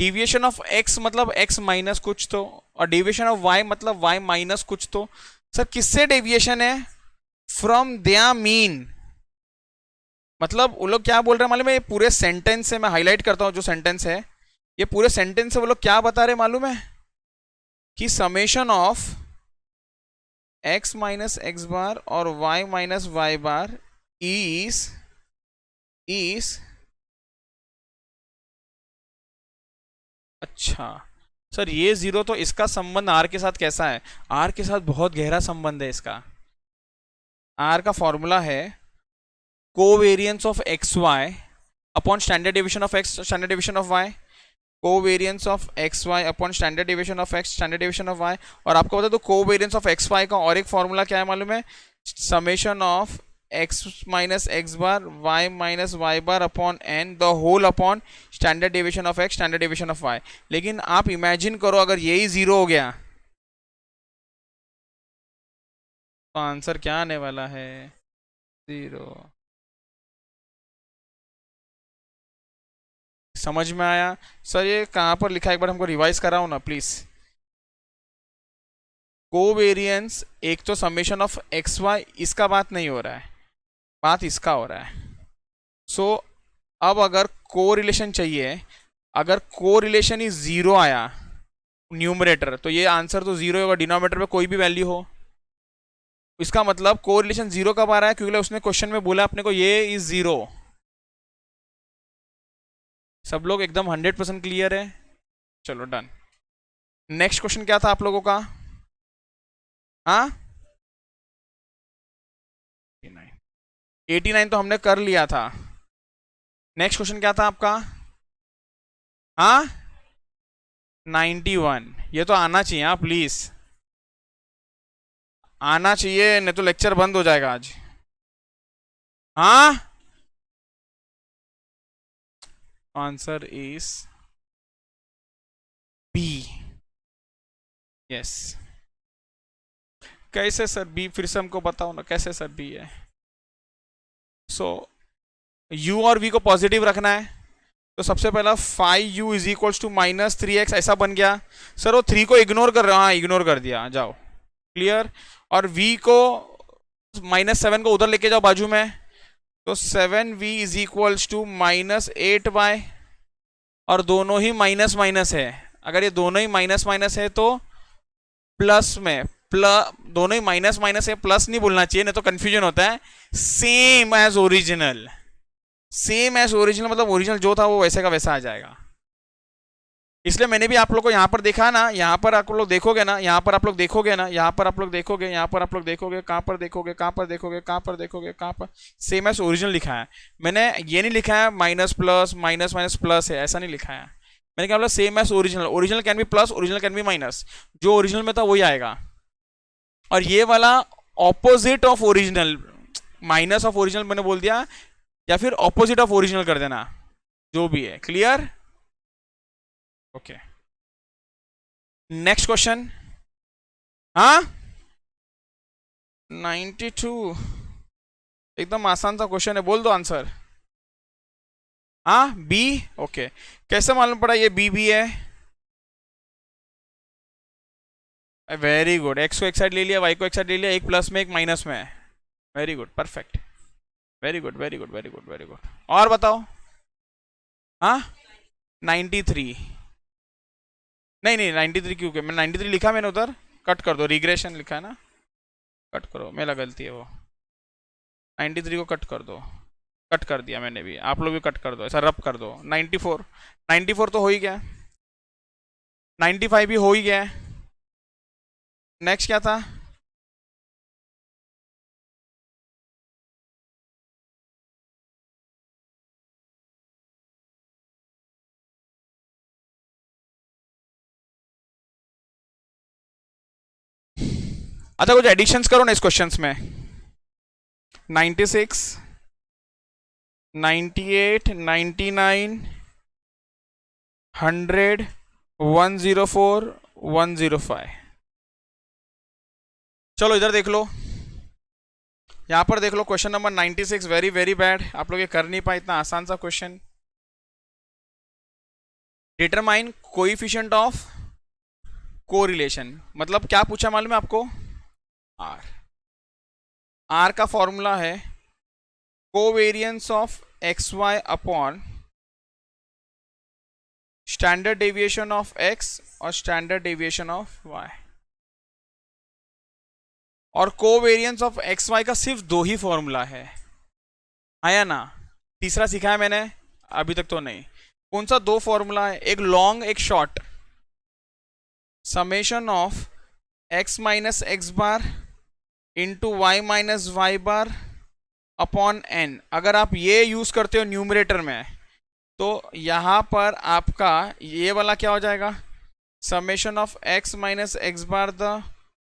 डेविएशन ऑफ एक्स मतलब एक्स माइनस कुछ तो, और डेविएशन ऑफ वाई मतलब वाई माइनस कुछ तो। सर किससे डेविएशन है, फ्रॉम देयर मीन। मतलब वो लोग क्या बोल रहे हैं मालूम है, ये पूरे सेंटेंस से मैं हाईलाइट करता हूं जो सेंटेंस है, ये पूरे सेंटेंस से वो लोग क्या बता रहे मालूम है, कि summation of X minus x bar और Y minus Y bar is अच्छा सर ये जीरो, तो इसका संबंध आर के साथ कैसा है, आर के साथ बहुत गहरा संबंध है इसका। आर का फॉर्मूला है covariance of x Y upon standard deviation of X standard deviation of Y, covariance of x Y upon standard deviation of X standard deviation of Y. और आपको बता दो कोवेरियंस ऑफ एक्स वाई का और एक formula क्या है मालूम है, summation of X minus x bar Y minus Y bar upon N the whole upon standard deviation of X standard deviation of Y. लेकिन आप इमेजिन करो अगर यही जीरो हो गया तो आंसर क्या आने वाला है, जीरो। समझ में आया? सर ये कहाँ पर लिखा है, एक बार हमको रिवाइज कराओ ना प्लीज। कोवेरियंस एक तो समेशन ऑफ एक्स वाई, इसका बात नहीं हो रहा है, बात इसका हो रहा है। सो अब अगर कोरिलेशन चाहिए, अगर कोरिलेशन इज जीरो आया न्यूमरेटर, तो ये आंसर तो जीरो होगा, डिनोमिनेटर पे कोई भी वैल्यू हो। इसका मतलब कोरिलेशन जीरो कब आ रहा है, क्योंकि उसने क्वेश्चन में बोला अपने को ये इज जीरो। सब लोग एकदम 100% क्लियर है? चलो डन। नेक्स्ट क्वेश्चन क्या था आप लोगों का, हाँ 89 तो हमने कर लिया था। नेक्स्ट क्वेश्चन क्या था आपका, हाँ 91, ये तो आना चाहिए, हाँ प्लीज आना चाहिए, नहीं तो लेक्चर बंद हो जाएगा आज। हाँ आंसर इज बी, यस। कैसे सर बी, फिर से हमको बताओ ना कैसे सर बी है। सो u और v को पॉजिटिव रखना है, तो सबसे पहला 5u is equals to minus 3x ऐसा बन गया। सर वो 3 को इग्नोर कर रहे हो, हाँ इग्नोर कर दिया, जाओ क्लियर। और v को -7 को उधर लेके जाओ बाजू में, तो 7v is equals to -8y, और दोनों ही माइनस माइनस है। अगर ये दोनों ही माइनस माइनस है तो प्लस में दोनों ही माइनस माइनस है, प्लस नहीं बोलना चाहिए नहीं तो कंफ्यूजन होता है। Same as original, same as original मतलब ओरिजिनल जो था वो वैसे का वैसा आ जाएगा। इसलिए मैंने भी आप लोग को यहाँ पर देखा ना, यहाँ पर आप लोग देखोगे ना, यहाँ पर आप लोग देखोगे ना, यहाँ पर आप लोग देखोगे, यहाँ पर आप लोग देखोगे, कहाँ पर देखोगे, कहाँ पर देखोगे, कहाँ पर देखोगे, कहाँ पर, सेम एज ओरिजिनल लिखा है। मैंने ये नहीं लिखा है minus plus minus minus plus है, ऐसा नहीं लिखा है। मैंने क्या बोला, same as original, original can be plus, original can be minus, जो ओरिजिनल में था वही आएगा। और ये वाला opposite of original, minus of original मैंने बोल दिया, या फिर ऑपोजिट ऑफ ओरिजिनल कर देना, जो भी है। क्लियर? Okay, next question. हाँ 92, एकदम आसान सा क्वेश्चन है, बोल दो आंसर। हाँ बी, ओके। कैसे मालूम पड़ा ये बी भी है? वेरी गुड, एक्स को एक साइड ले लिया, वाई को एक साइड ले लिया, एक प्लस में एक माइनस में है। Very good, perfect, very good very good very good very good. और बताओ। हाँ 93, नहीं नहीं 93 क्यों के, मैं 93 लिखा मैंने उधर, कट कर दो, रिग्रेशन लिखा है ना, कट करो, मेरा गलती है वो, 93 को कट कर दो, कट कर दिया मैंने भी, आप लोग भी कट कर दो, ऐसा रब कर दो। 94, 94 तो हो ही गया, 95 भी हो ही गया। नेक्स्ट क्या था? अच्छा कुछ एडिशंस करो ना इस क्वेश्चंस में। 96, 98, 99, 100, 104, 105। चलो इधर देख लो, यहां पर देख लो, question number 96, very very bad, आप लोग ये कर नहीं पाए, इतना आसान सा question. Determine coefficient of correlation, मतलब क्या पूछा मालूम है आपको? आर, आर का फॉर्मूला है covariance of x Y upon standard deviation of X और स्टैंडर्ड डेविएशन ऑफ वाई। और कोवेरियंस ऑफ एक्स वाई का सिर्फ दो ही फॉर्मूला है, आया ना? तीसरा सिखाया मैंने अभी तक तो नहीं। कौन सा दो फॉर्मूला है? एक लॉन्ग एक short, summation of X minus x bar into Y minus Y bar upon N. अगर आप ये यूज करते हो न्यूमरेटर में, तो यहां पर आपका ये वाला क्या हो जाएगा, summation of X minus x bar the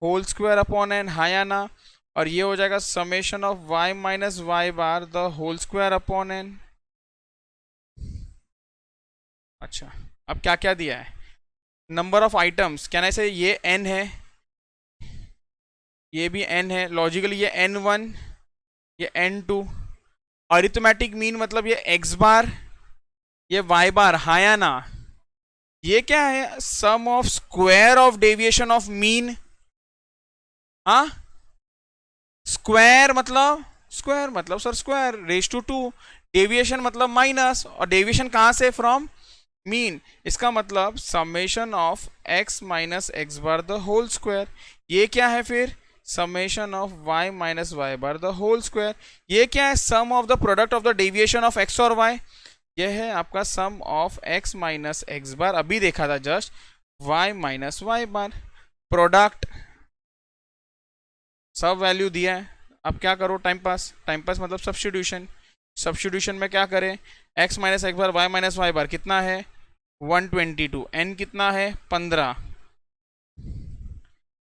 whole square upon N, हाया ना? और ये हो जाएगा summation of Y minus Y bar the whole square upon N. अच्छा, अब क्या क्या दिया है? नंबर ऑफ आइटम्स, क्या ना, से ये एन है, ये भी एन है, लॉजिकली ये n1, ये n2। अरिथमेटिक मीन मतलब ये x बार, ये y बार, हाँ या ना? ये क्या है? Sum of square of deviation of mean. हाँ, स्क्वायर मतलब sir square raise to 2, deviation मतलब माइनस, और डेविएशन कहां से? From mean. इसका मतलब summation of x minus x bar the whole square. ये क्या है फिर? Summation of y minus Y bar the whole square. ये क्या है? Sum of the product of the deviation of x और y। ये है आपका सम ऑफ x माइनस एक्स बार, अभी देखा था जस्ट, y माइनस वाई बार, प्रोडक्ट, सब वैल्यू दिया है। अब क्या करो? टाइम पास, टाइम पास मतलब सब्स्टिट्यूशन। सब्स्टिट्यूशन में क्या करें? x minus x bar y minus Y bar कितना है? 122, n कितना है? 15,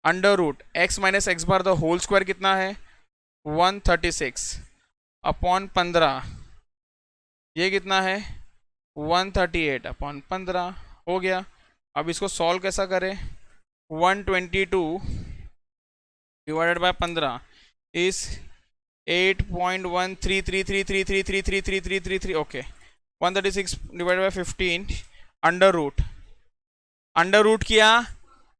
under root X minus x bar the whole square कितना है? 136 अपॉन 15, ये कितना है? 138 अपॉन 15, हो गया। अब इसको सॉल्व कैसा करें? 122 divided by 15 is 8.133333333333, okay. 136 divided by 15, under root किया,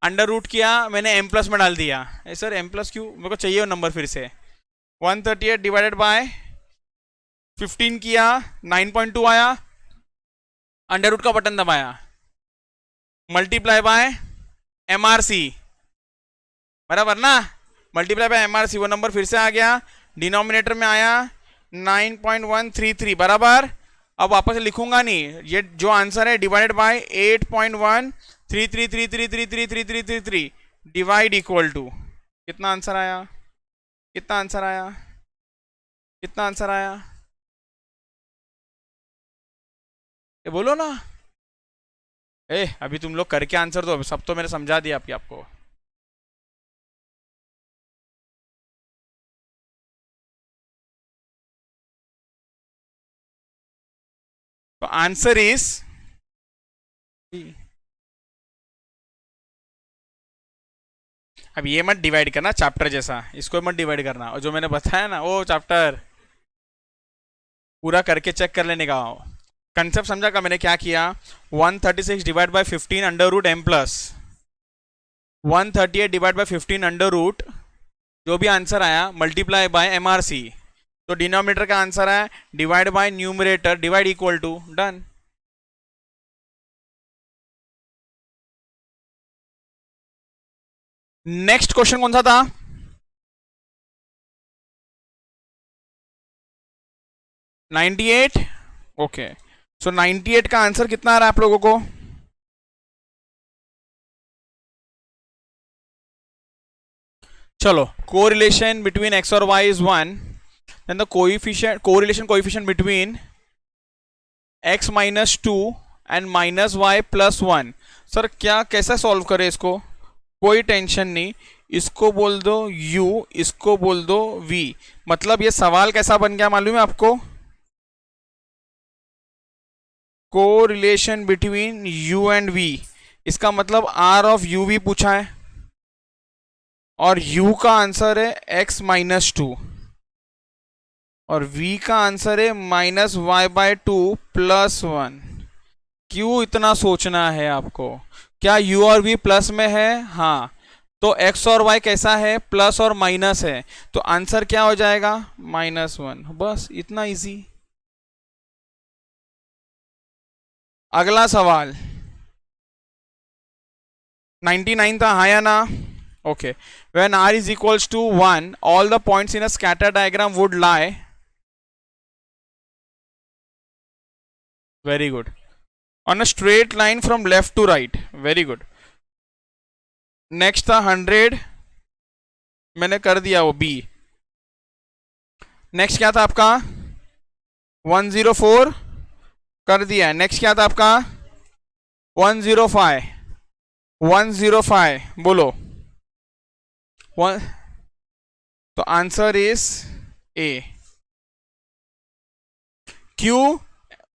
अंडर रूट किया, मैंने m प्लस में डाल दिया। सर m प्लस क्यों? मेरे को चाहिए वो नंबर फिर से। 138 डिवाइडेड बाय 15 किया, 9.2 आया, अंडर रूट का बटन दबाया, मल्टीप्लाई बाय MRC, बराबर ना? मल्टीप्लाई बाय MRC, वो नंबर फिर से आ गया, डिनोमिनेटर में आया 9.133, बराबर। अब वापस लिखूंगा नहीं, ये जो आंसर है divided by 8.13333333333 divide equal to, कितना आंसर आया? कितना आंसर आया? कितना आंसर आया? ये बोलो ना। अभी तुम लोग करके आंसर दो, सब तो मैंने समझा दिया आपको। तो आंसर इज, अब ये मत डिवाइड करना चैप्टर जैसा, इसको मत डिवाइड करना, और जो मैंने बताया ना वो चैप्टर पूरा करके चेक कर लेने का। कंसेप्ट समझा का मैंने क्या किया? 136 divide by 15 under root M plus 138 divide by 15 under root, जो भी आंसर आया multiply by M R C. तो डिनोमिनेटर का आंसर है divide by numerator divide equal to, done. Next question कौन सा था? Ninety eight. ओके, सो 98 का आंसर कितना आ रहा है आप लोगों को? चलो, कोरिलेशन बिटवीन एक्स और y is 1, then the coefficient, correlation coefficient between x minus 2 and minus y plus 1। Sir क्या, कैसा सॉल्व करें इसको? कोई टेंशन नहीं, इसको बोल दो u, इसको बोल दो v। मतलब ये सवाल कैसा बन गया मालूम है आपको? Correlation between u and v, इसका मतलब r ऑफ u v पूछा है, और u का आंसर है x माइनस 2, और v का आंसर है माइनस वाई बाय 2 प्लस 1। क्यों इतना सोचना है आपको? क्या u और v प्लस में है? हाँ, तो x और y कैसा है? प्लस और माइनस है, तो आंसर क्या हो जाएगा? -1। बस इतना इजी। अगला सवाल 99 था, हाँ या ना? Okay, when r is equals to 1 all the points in a scatter diagram would lie, very good, on a straight line from left to right, very good। Next था 100, मैंने कर दिया वो B। नेक्स्ट क्या था आपका? 104 कर दिया। नेक्स्ट क्या था आपका? 105, 105 बोलो। तो आंसर इज A। क्यों?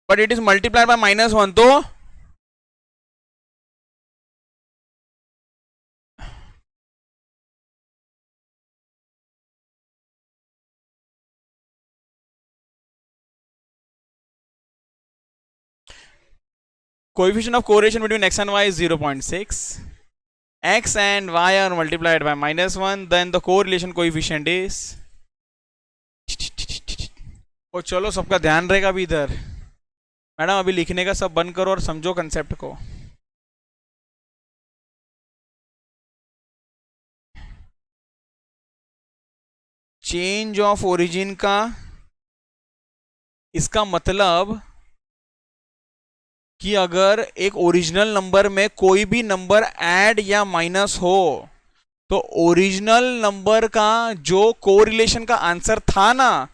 But it is multiplied by -1, तो coefficient of correlation between x and y is 0.6, x and y are multiplied by -1, then the correlation coefficient is, ओ चलो सबका ध्यान रहेगा अभी इधर। मैडम अभी लिखने का सब बंद करो और समझो कंसेप्ट को। चेंज ऑफ ओरिजिन का, इसका मतलब कि अगर एक ओरिजिनल नंबर में कोई भी नंबर ऐड या माइनस हो, तो ओरिजिनल नंबर का जो कोरिलेशन का आंसर था ना,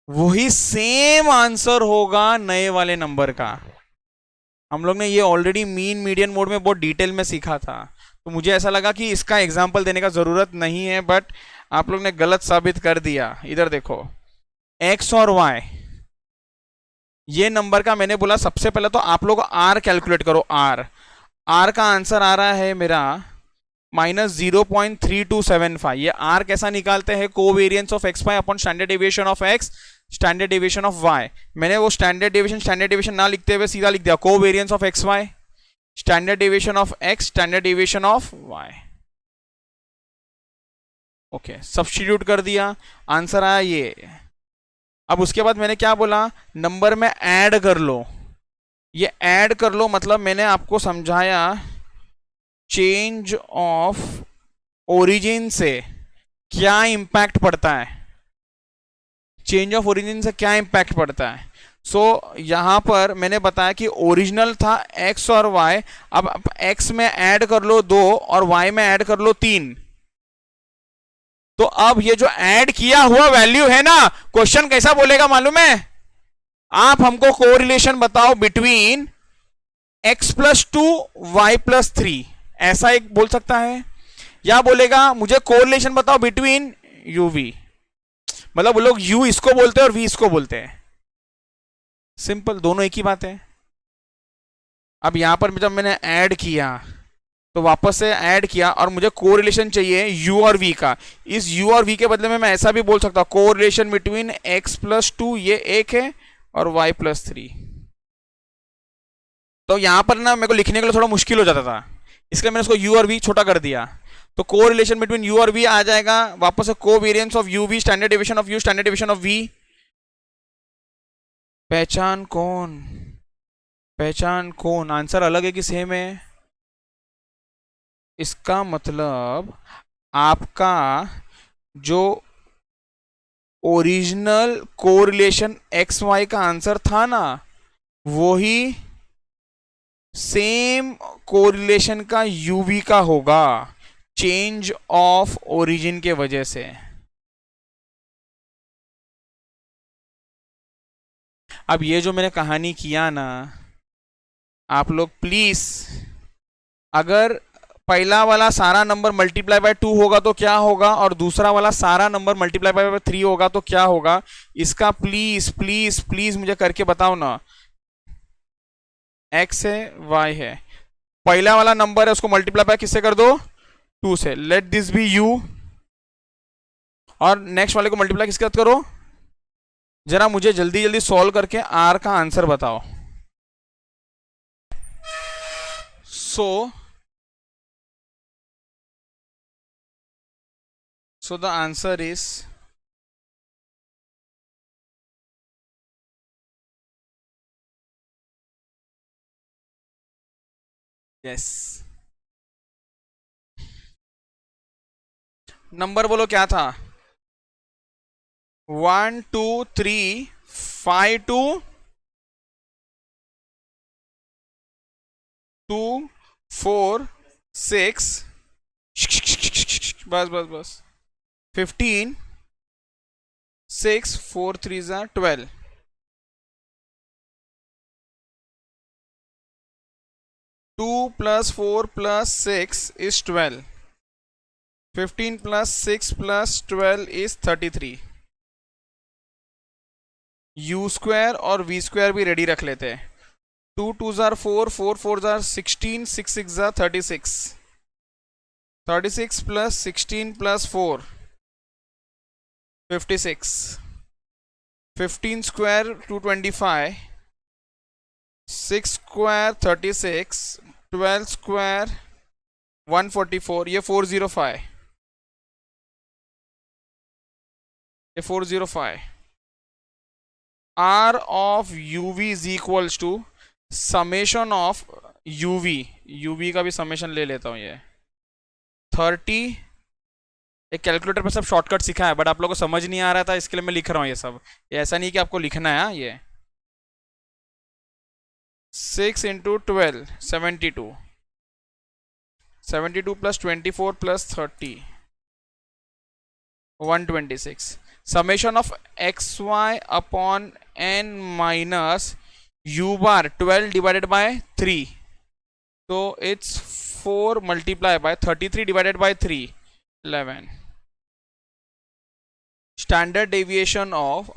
वही सेम आंसर होगा नए वाले नंबर का। हम लोग ने ये ऑलरेडी मीन मीडियन मोड में बहुत डिटेल में सीखा था, तो मुझे ऐसा लगा कि इसका एग्जाम्पल देने का जरूरत नहीं है, बट आप लोग ने गलत साबित कर दिया। इधर देखो, x और y, ये नंबर का मैंने बोला सबसे पहले तो आप लोग r कैलकुलेट करो। r का आंसर आ रहा है मेरा -0.3275। ये r कैसा निकालते हैं? Covariance of x y upon standard deviation of x, standard deviation of y। मैंने वो स्टैंडर्ड डेविएशन ना लिखते हुए सीधा लिख दिया covariance of x y, standard deviation of x, standard deviation of y। Okay, substitute कर दिया, आंसर आया ये। अब उसके बाद मैंने क्या बोला? नंबर में ऐड कर लो। ये ऐड कर लो मतलब मैंने आपको समझाया चेंज ऑफ ओरिजिन से क्या इंपैक्ट पड़ता है, चेंज ऑफ ओरिजिन से क्या इंपैक्ट पड़ता है। यहां पर मैंने बताया कि ओरिजिनल था x और y, अब x में ऐड कर लो 2 और y में ऐड कर लो 3। तो अब ये जो ऐड किया हुआ वैल्यू है ना, क्वेश्चन कैसा बोलेगा मालूम है? आप हमको कोरिलेशन बताओ between x plus 2 y plus 3, ऐसा एक बोल सकता है। या बोलेगा मुझे कोरिलेशन बताओ बिटवीन यूवी, मतलब वो लोग u इसको बोलते हैं और v इसको बोलते हैं। सिंपल, दोनों एक ही बात है। अब यहां पर जब मैंने ऐड किया तो वापस से ऐड किया और मुझे कोरिलेशन चाहिए u और v का। इस u और v के बदले में मैं ऐसा भी बोल सकता हूं कोरिलेशन बिटवीन x प्लस 2, ये एक है, और y प्लस 3। तो यहां पर ना मेरे को लिखने के लिए थोड़ा मुश्किल हो जाता था, इसलिए मैंने उसको u और v छोटा कर दिया। तो कोरिलेशन बिटवीन u और v आ जाएगा वापस से covariance of u v standard deviation of u standard deviation of v। पहचान कौन, पहचान कौन, आंसर अलग है कि सेम है? इसका मतलब आपका जो ओरिजिनल कोरिलेशन एक्स वाई का आंसर था ना, वही सेम कोरिलेशन का यूवी का होगा, चेंज ऑफ ओरिजिन के वजह से। अब ये जो मैंने कहानी किया ना, आप लोग प्लीज, अगर पहला वाला सारा नंबर मल्टीप्लाई बाय 2 होगा तो क्या होगा, और दूसरा वाला सारा नंबर मल्टीप्लाई बाय 3 होगा तो क्या होगा, इसका प्लीज प्लीज प्लीज मुझे करके बताओ ना। x है, y है, पहला वाला नंबर है उसको मल्टीप्लाई बाय किससे कर दो, 2 से। लेट दिस बी u, और नेक्स्ट वाले को मल्टीप्लाई किसके साथ करो। जरा मुझे जल्दी जल्दी सॉल्व करके r का आंसर बताओ। So the answer is yes। Number बोलो क्या था, 1 2 3 5 2 2 4 6, बस बस बस, 15 6 4 3 12, 2 plus 4 plus 6 is 12, 15 plus 6 plus 12 is 33। u square और v स्क्वायर भी रेडी रख लेते हैं। 2 2 4, 4 4 16, 6 6 36, 36 plus 16 plus 4 56, 15 square 225, 6 square 36, 12 square 144, ये 405, ये 405। r of uv is equals to summation of uv का भी समेशन ले लेता हूं। ये 30, एक कैलकुलेटर पर सब शॉर्टकट सिखा है बट आप लोगों को समझ नहीं आ रहा था, इसके लिए मैं लिख रहा हूं ये सब। ये ऐसा नहीं कि आपको लिखना है, ये 6 into 12 72, 72 plus 24 plus 30 126, summation of x Y upon N minus u bar 12 divided by 3, तो it's 4 multiply by 33 divided by 3 11। Standard deviation of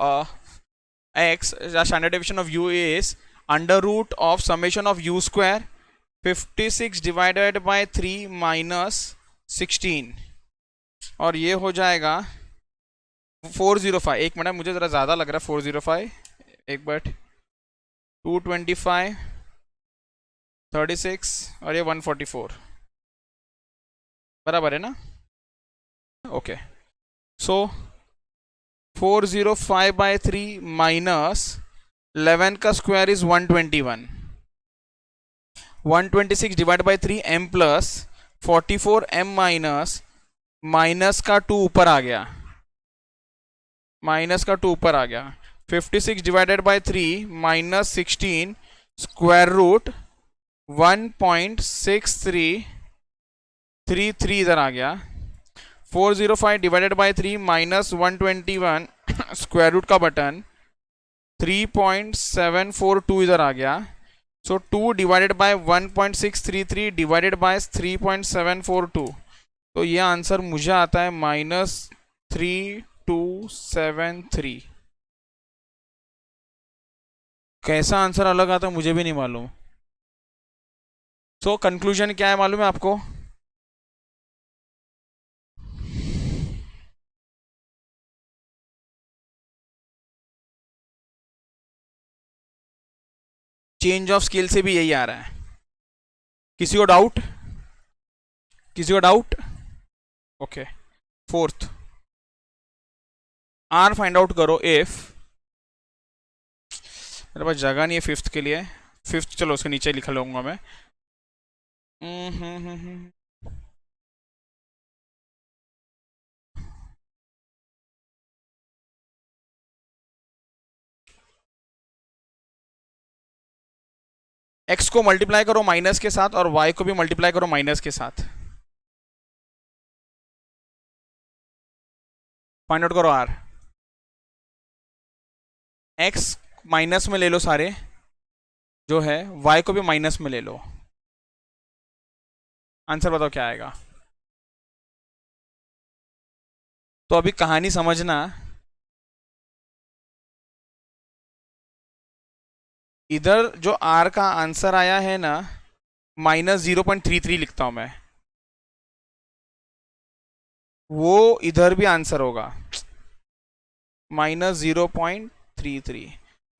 x, the standard deviation of u is under root of summation of u square 56 divided by 3 minus 16, और ये हो जाएगा 405। एक minute, मुझे ज़रा ज़्यादा लग रहा है 405, एक बट 225 36 और ये 144 बराबर है ना। ओके, सो 405 by 3 माइनस 11 का square is 121, 126 divide by 3 m plus 44 m minus minus का 2 ऊपर आ गया, माइनस का 2 ऊपर आ गया, 56 divided by 3 minus 16 square root 1.6333 इधर आ गया, 405 divided by 3 minus 121 square root का बटन 3.742 इधर आ गया, so 2 divided by 1.633 divided by 3.742, तो ये आंसर मुझे आता है -3273। कैसा आंसर अलग आता है मुझे भी नहीं मालूम। सो कंक्लूजन क्या है मालूम है आपको? चेंज ऑफ स्केल से भी यही आ रहा है। किसी को डाउट? किसी को doubt? Okay. Fourth, r find out करो इफ, मेरे पास जगह नहीं है फिफ्थ के लिए, फिफ्थ चलो उसके नीचे लिखा लूंगा मैं। एक्स को मल्टीप्लाई करो माइनस के साथ और वाई को भी मल्टीप्लाई करो माइनस के साथ। फाइंड आउट करो आर। एक्स माइनस में ले लो सारे जो है, वाई को भी माइनस में ले लो। आंसर बताओ क्या आएगा। तो अभी कहानी समझना, इधर जो आर का आंसर आया है ना, -0.33 लिखता हूं मैं, वो इधर भी आंसर होगा -0.33,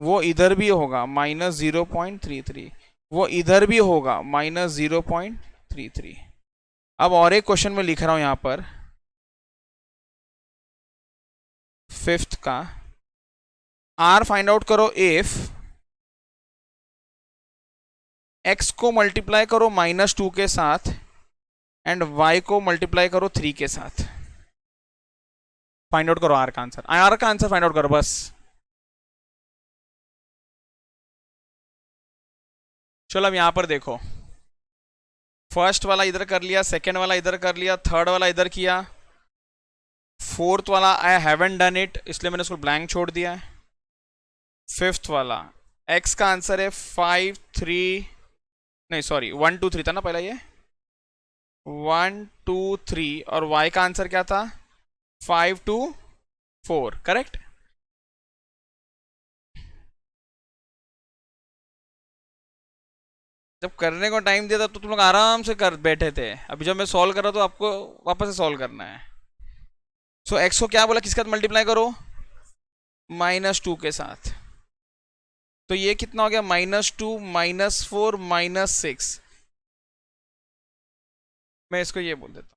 वो इधर भी होगा -0.33, वो इधर भी होगा -0.33। अब और एक क्वेश्चन में लिख रहा हूं यहां पर, फिफ्थ का, आर फाइंड आउट करो इफ एक्स को मल्टीप्लाई करो -2 के साथ एंड वाई को मल्टीप्लाई करो 3 के साथ। फाइंड आउट करो आर का आंसर, आर का आंसर फाइंड आउट करो बस। चलो अब यहां पर देखो, फर्स्ट वाला इधर कर लिया, सेकेंड वाला इधर कर लिया, थर्ड वाला इधर किया, फोर्थ वाला आई हैवंट डन इट इसलिए मैंने उसको ब्लैंक छोड़ दिया है। फिफ्थ वाला एक्स का आंसर है 5 3, नहीं सॉरी 1 2 3 था ना पहला, ये 1 2 3, और वाई का आंसर क्या था 5 2 4, करेक्ट। जब करने को टाइम दिया था तो तुम लोग आराम से कर बैठे थे, अभी जब मैं सॉल्व कर रहा तो आपको वापस से सॉल्व करना है। सो एक्स को क्या बोला, किसके साथ मल्टीप्लाई करो, -2 के साथ, तो ये कितना हो गया -2 -4 -6। मैं इसको ये बोल देता हूं,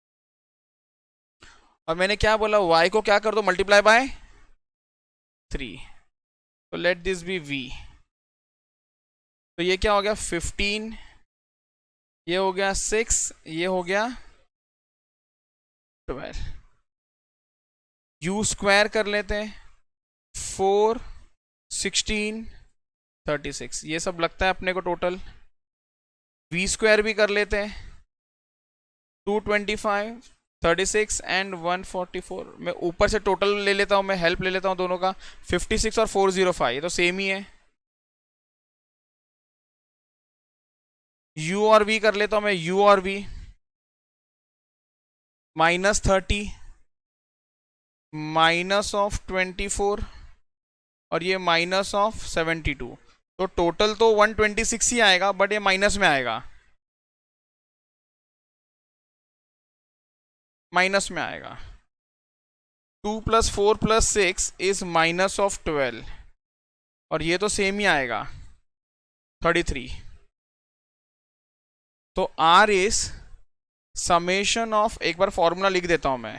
और मैंने क्या बोला, y को क्या कर दो मल्टीप्लाई बाय 3, तो लेट दिस बी v, तो ये क्या हो गया 15, ये हो गया 6, ये हो गया 12, u स्क्वायर कर लेते हैं 4 16 36, ये सब लगता है अपने को टोटल। v स्क्वायर भी कर लेते हैं 225 36 एंड 144, मैं ऊपर से टोटल ले लेता हूं, मैं हेल्प ले लेता हूं दोनों का, 56 और 405, ये तो सेम ही है। u और v कर लेता हूं मैं, u और v -30 -24 और ये -72, तो टोटल तो 126 ही आएगा, बट ये माइनस में आएगा, माइनस में आएगा। 2 + 4 + 6 इज -12, और ये तो सेम ही आएगा 33। तो R इज समेशन ऑफ, एक बार फॉर्मूला लिख देता हूं मैं,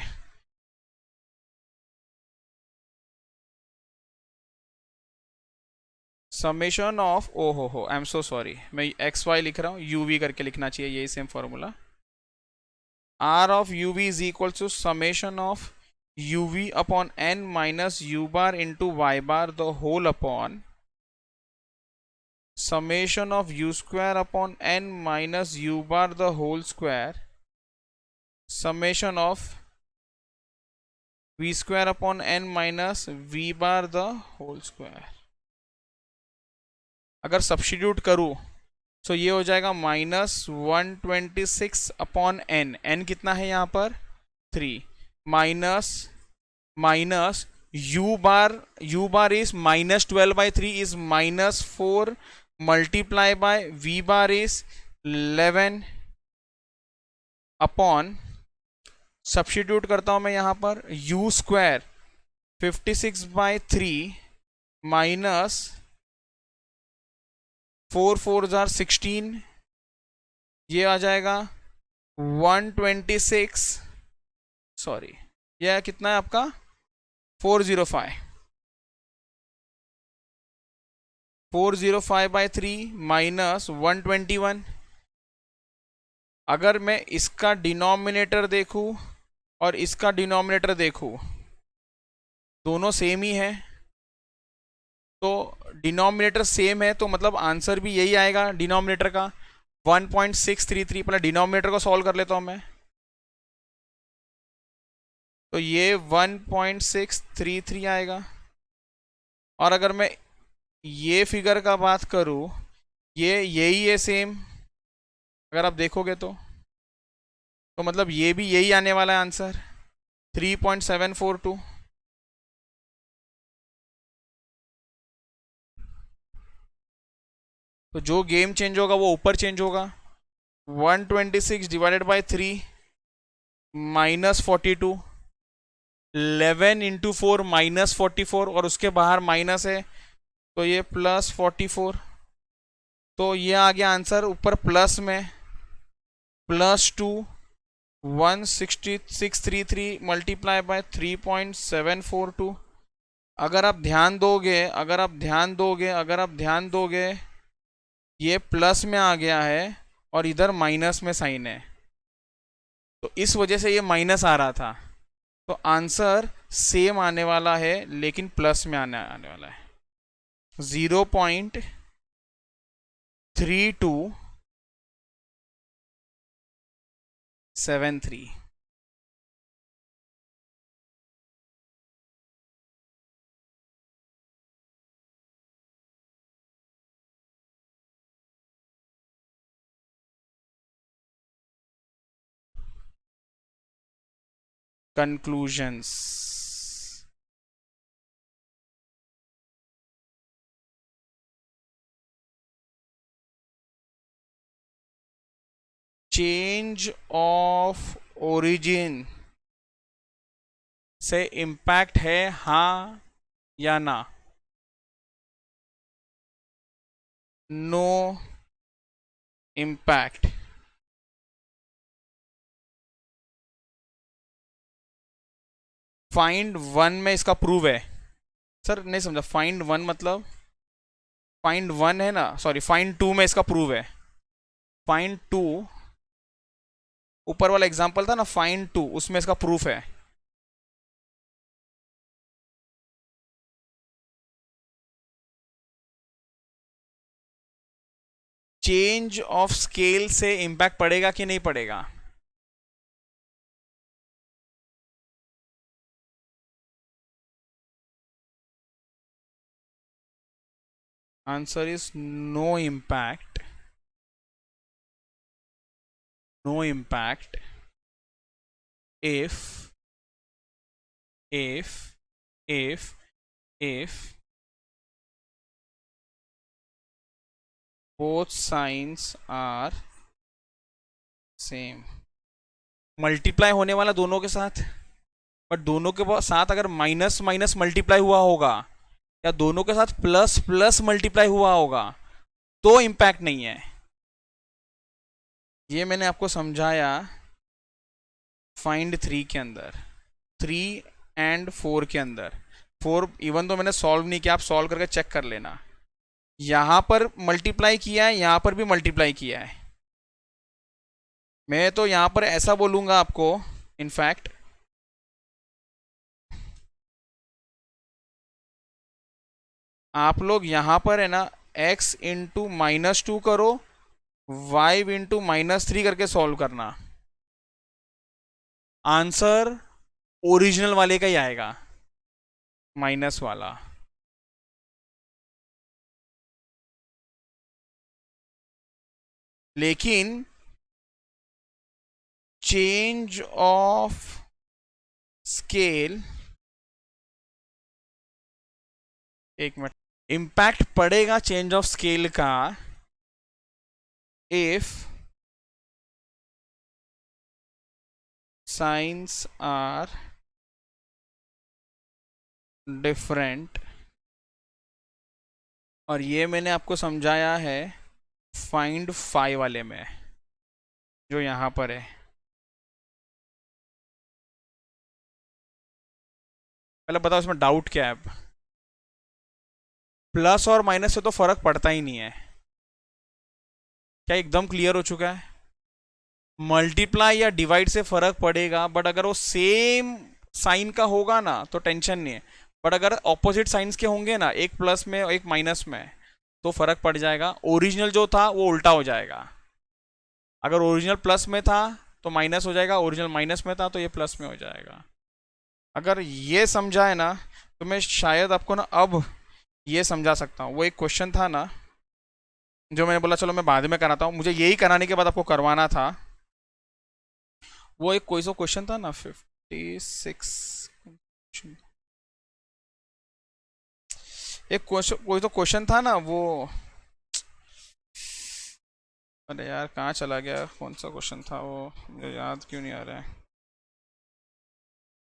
समेशन ऑफ, ओ हो आई एम सो सॉरी, मैं एक्स वाई लिख रहा हूं, यू वी करके लिखना चाहिए, यही same formula. R of u v is equal to summation of u v upon n minus u bar into y bar the whole upon summation of u square upon n minus u bar the whole square summation of v square upon n minus v bar the whole square। अगर substitute करूं सो ये हो जाएगा -126 upon N, N कितना है यहाँ पर 3, minus minus u bar is -12/3 is -4 multiply bye v bar is 11 upon, substitute करता हूं मैं यहां पर, u स्क्वायर 56/3 माइनस 4 4 जार 16, ये आ जाएगा 126, सॉरी यह कितना है आपका 405/3 माइनस 121। अगर मैं इसका डिनोमिनेटर देखूं और इसका डिनोमिनेटर देखूं, दोनों सेम ही है, तो डिनोमिनेटर सेम है तो मतलब आंसर भी यही आएगा डिनोमिनेटर का 1.633। पहले डिनोमिनेटर को सॉल्व कर लेता हूं मैं, तो ये 1.633 आएगा। और अगर मैं ये फिगर का बात करूं, ये यही है सेम, अगर आप देखोगे तो मतलब ये भी यही आने वाला है आंसर 3.742। तो जो गेम चेंज होगा वो ऊपर चेंज होगा, 126 डिवाइडेड बाई 3 -42, 11 इंटू 4 -44, और उसके बाहर माइनस है तो ये +44। तो ये आ गया आंसर ऊपर प्लस में, +2 16633 मल्टीप्लाई बाय 3.742। अगर आप ध्यान दोगे ये प्लस में आ गया है और इधर माइनस में साइन है, तो इस वजह से ये माइनस आ रहा था। तो आंसर सेम आने वाला है लेकिन प्लस में आने वाला है 0.3273। conclusions, चेंज ऑफ ओरिजिन से इम्पैक्ट है हाँ या ना, नो इम्पैक्ट। फाइंड वन में इसका प्रूव है, सर नहीं समझा, फाइंड वन मतलब फाइंड वन है ना, सॉरी फाइंड टू में इसका प्रूव है। फाइंड टू ऊपर वाला एग्जांपल था ना, फाइंड टू, उसमें इसका प्रूफ है। चेंज ऑफ स्केल से इंपैक्ट पड़ेगा कि नहीं पड़ेगा? Answer is no impact, no impact if both signs are same। मल्टीप्लाई होने वाला दोनों के साथ, बट दोनों के साथ अगर माइनस माइनस मल्टीप्लाई हुआ होगा या दोनों के साथ प्लस प्लस मल्टीप्लाई हुआ होगा तो इम्पैक्ट नहीं है। ये मैंने आपको समझाया फाइंड 3 के अंदर, 3 एंड 4 के अंदर। 4 इवन तो मैंने सॉल्व नहीं किया, आप सॉल्व करके चेक कर लेना। यहां पर मल्टीप्लाई किया है, यहां पर भी मल्टीप्लाई किया है। मैं तो यहां पर ऐसा बोलूंगा आपको, इनफैक्ट आप लोग यहां पर है ना x इंटू -2 करो, y इंटू -3 करके सॉल्व करना, आंसर ओरिजिनल वाले का ही आएगा, माइनस वाला। लेकिन चेंज ऑफ स्केल, एक मिनट, इम्पैक्ट पड़ेगा चेंज ऑफ स्केल का इफ साइंस आर डिफरेंट, और ये मैंने आपको समझाया है फाइंड फाई वाले में, जो यहां पर है। पहले बताओ इसमें डाउट क्या है। प्लस और माइनस से तो फर्क पड़ता ही नहीं है, क्या एकदम क्लियर हो चुका है? मल्टीप्लाई या डिवाइड से फर्क पड़ेगा, बट अगर वो सेम साइन का होगा ना तो टेंशन नहीं है, बट अगर ऑपोजिट साइंस के होंगे ना, एक प्लस में और एक माइनस में, तो फर्क पड़ जाएगा। ओरिजिनल जो था वो उल्टा हो जाएगा। अगर ओरिजिनल प्लस में था तो माइनस हो जाएगा, ओरिजिनल माइनस में था तो ये प्लस में हो जाएगा। अगर ये समझा है ना तो मैं शायद आपको ना अब ये समझा सकता हूँ। वो एक क्वेश्चन था ना जो मैंने बोला चलो मैं बाद में कराता हूँ, मुझे यही कराने के बाद आपको करवाना था। वो एक कोई सा क्वेश्चन था ना 56, एक क्वेश्चन, कोई तो क्वेश्चन था ना वो, अरे यार कहाँ चला गया, कौन सा क्वेश्चन था वो, मुझे याद क्यों नहीं आ रहा है।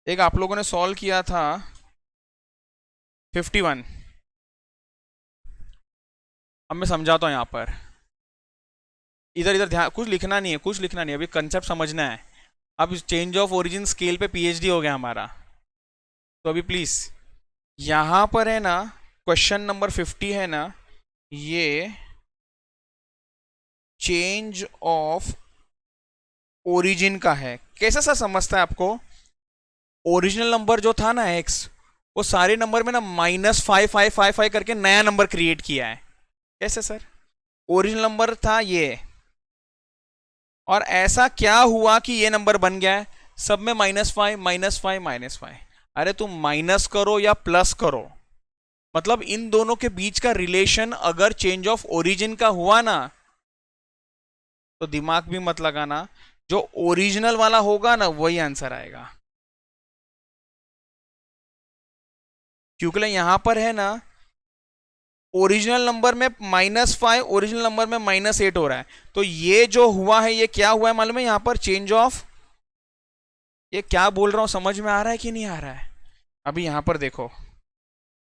एक आप लोगों ने सॉल्व किया था 51। अब मैं समझाता हूँ यहाँ पर, इधर इधर ध्यान, कुछ लिखना नहीं है, कुछ लिखना नहीं है, अभी कंसेप्ट समझना है। अब चेंज ऑफ ओरिजिन स्केल पे पीएचडी हो गया हमारा, तो अभी प्लीज यहाँ पर है ना क्वेश्चन नंबर 50 है ना, ये चेंज ऑफ ओरिजिन का है। कैसे सा समझता है आपको? ओरिजिनल नंबर जो था ना एक्स, वो सारे नंबर में ना -5 5 5 5 करके नया नंबर क्रिएट किया है। कैसे सर? ओरिजिनल नंबर था ये, और ऐसा क्या हुआ कि ये नंबर बन गया है? सब में -5 -5 -5। अरे तुम माइनस करो या प्लस करो, मतलब इन दोनों के बीच का रिलेशन अगर चेंज ऑफ ओरिजिन का हुआ ना, तो दिमाग भी मत लगाना, जो ओरिजिनल वाला होगा ना वही आंसर आएगा। क्योंकि यहां पर है ना ओरिजिनल नंबर में -5, ओरिजिनल नंबर में -8 हो रहा है, तो ये जो हुआ है ये क्या हुआ है मालूम है? यहां पर चेंज ऑफ, ये क्या बोल रहा हूं समझ में आ रहा है कि नहीं आ रहा है? अभी यहां पर देखो,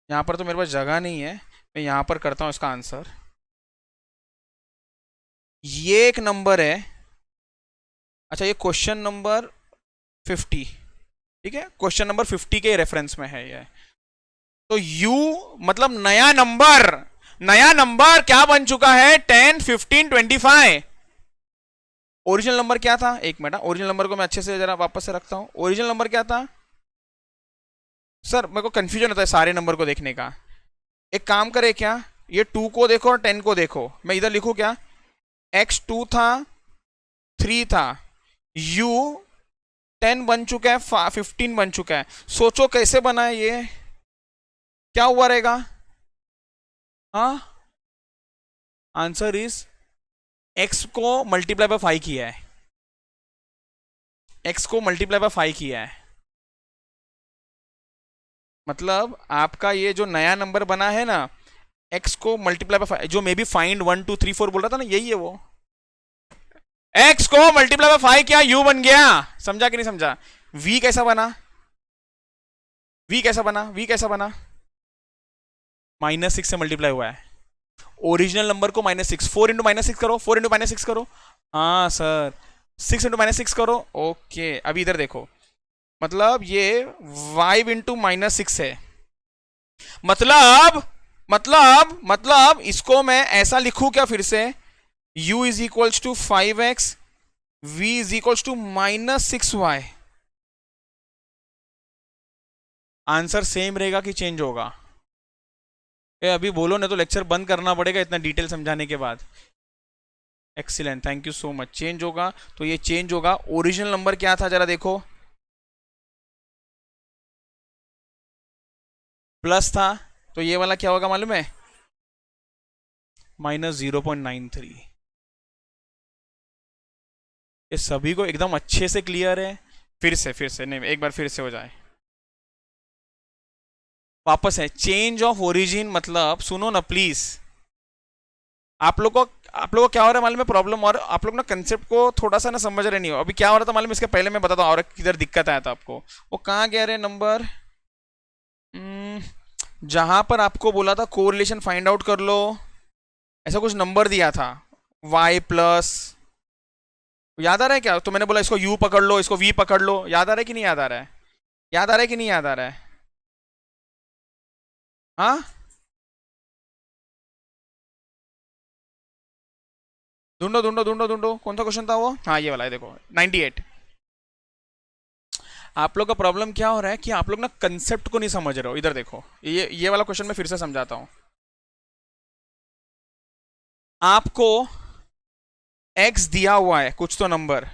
यहां पर तो मेरे पास जगह नहीं है, मैं यहां पर करता हूं इसका आंसर। ये एक नंबर है, अच्छा ये क्वेश्चन नंबर 50, ठीक है, क्वेश्चन नंबर 50 के रेफरेंस में है ये। तो u मतलब नया नंबर, नया नंबर क्या बन चुका है? 10 15 25। ओरिजिनल नंबर क्या था? एक मिनट, ओरिजिनल नंबर को मैं अच्छे से जरा वापस से रखता हूं। ओरिजिनल नंबर क्या था सर? मेरे को कंफ्यूजन होता है सारे नंबर को देखने का। एक काम करे क्या, ये 2 को देखो और 10 को देखो, मैं इधर लिखूं क्या? x2 था, 3 था, u 10 बन चुका है, 15 बन चुका है। सोचो कैसे बना है ये, क्या हुआ रहेगा? हाँ, आंसर इज x को मल्टीप्लाई बाय 5 किया है, x को मल्टीप्लाई बाय 5 किया है, मतलब आपका ये जो नया नंबर बना है ना, x को मल्टीप्लाई बाय 5, जो मे बी फाइंड 1 2 3 4 बोल रहा था ना, यही है वो। x को मल्टीप्लाई बाय 5 किया, u बन गया। समझा कि नहीं समझा? v कैसा बना? v कैसा बना? v कैसा बना? -6 से मल्टीप्लाई हुआ है, ओरिजिनल नंबर को -6, 4 इंटू -6 करो, 4 इंटू -6 करो। हाँ सर, 6 इंटू -6 करो। ओके, अभी इधर देखो, मतलब ये 5 इंटू -6 है, मतलब इसको मैं ऐसा लिखूं क्या फिर से? u is equals to 5x, v is equals to -6y। Answer same रहेगा कि चेंज होगा? अभी बोलो, नहीं तो लेक्चर बंद करना पड़ेगा इतना डिटेल समझाने के बाद। Excellent, thank you so much. Change होगा, तो ये चेंज होगा। ओरिजिनल नंबर क्या था जरा देखो, प्लस था, तो ये वाला क्या होगा मालूम है? -0.93। ये सभी को एकदम अच्छे से क्लियर है? फिर से नहीं, एक बार फिर से हो जाए। वापस है, चेंज ऑफ ओरिजिन मतलब, सुनो ना प्लीज। आप लोग को आप लोग को क्या हो रहा है मालूम है प्रॉब्लम, और आप लोग ना कंसेप्ट को थोड़ा सा ना समझ रहे नहीं हो। अभी क्या हो रहा था मालूम है, इसके पहले मैं बताता हूँ और किधर दिक्कत आया था आपको। वो कहाँ गया रे नंबर, जहां पर आपको बोला था कोरिलेशन फाइंड आउट कर लो, ऐसा कुछ नंबर दिया था, y प्लस, याद आ रहा है क्या? तो मैंने बोला इसको u पकड़ लो, इसको v पकड़ लो, याद आ रहा है कि नहीं याद आ रहा है? याद आ रहा है कि नहीं याद आ रहा है? हाँ, ढूंढो ढूंढो ढूंढो ढूंढो, कौन सा क्वेश्चन था वो? हाँ ये वाला है, देखो 98। आप लोग का प्रॉब्लम क्या हो रहा है कि आप लोग ना कंसेप्ट को नहीं समझ रहे हो। इधर देखो, ये वाला क्वेश्चन मैं फिर से समझाता हूं आपको। x दिया हुआ है कुछ तो नंबर,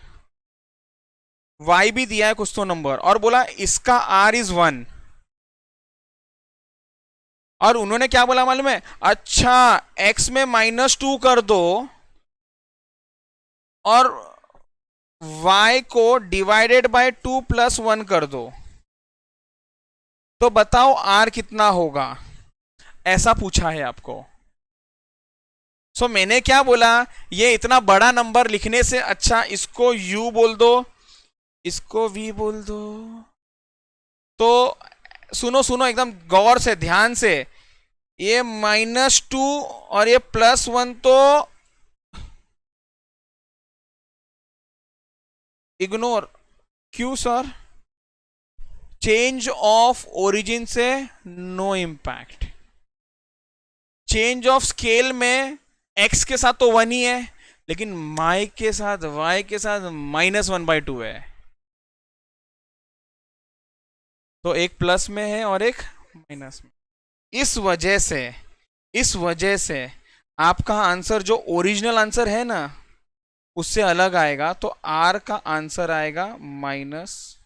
y भी दिया है कुछ तो नंबर, और बोला इसका r इज 1। और उन्होंने क्या बोला मालूम है, अच्छा x में -2 कर दो और y को डिवाइडेड बाय 2 प्लस 1 कर दो, तो बताओ r कितना होगा, ऐसा पूछा है आपको। सो मैंने क्या बोला, ये इतना बड़ा नंबर लिखने से अच्छा इसको u बोल दो, इसको v बोल दो। तो सुनो सुनो एकदम गौर से ध्यान से, ये -2 और ये +1 तो इग्नोर। क्यों सर? चेंज ऑफ ओरिजिन से no impact. Change of scale में x के साथ तो 1 ही है, लेकिन y के साथ -1/2 है। तो एक प्लस में है और एक माइनस में। इस वजह से आपका आंसर जो ओरिजिनल आंसर है ना उससे अलग आएगा, तो r का आंसर आएगा माइनस।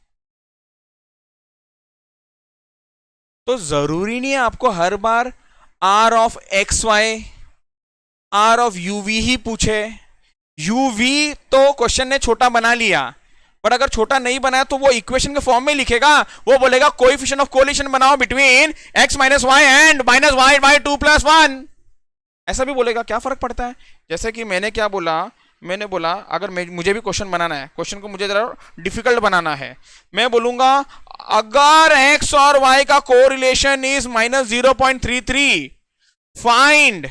तो जरूरी नहीं है आपको हर बार r of x y, r of uv ही पूछे। uv तो क्वेश्चन ने छोटा बना लिया, पर अगर छोटा नहीं बनाया तो वो इक्वेशन के फॉर्म में लिखेगा। वो बोलेगा कोएफिशिएंट ऑफ कोरिलेशन बनाओ between x minus y and -y/2+1, ऐसा भी बोलेगा। क्या फर्क पड़ता है? जैसे कि मैंने बोला अगर मुझे भी क्वेश्चन बनाना है, क्वेश्चन को मुझे जरा डिफिकल्ट बनाना है, मैं बोलूंगा अगर x और y का correlation is -0.33, find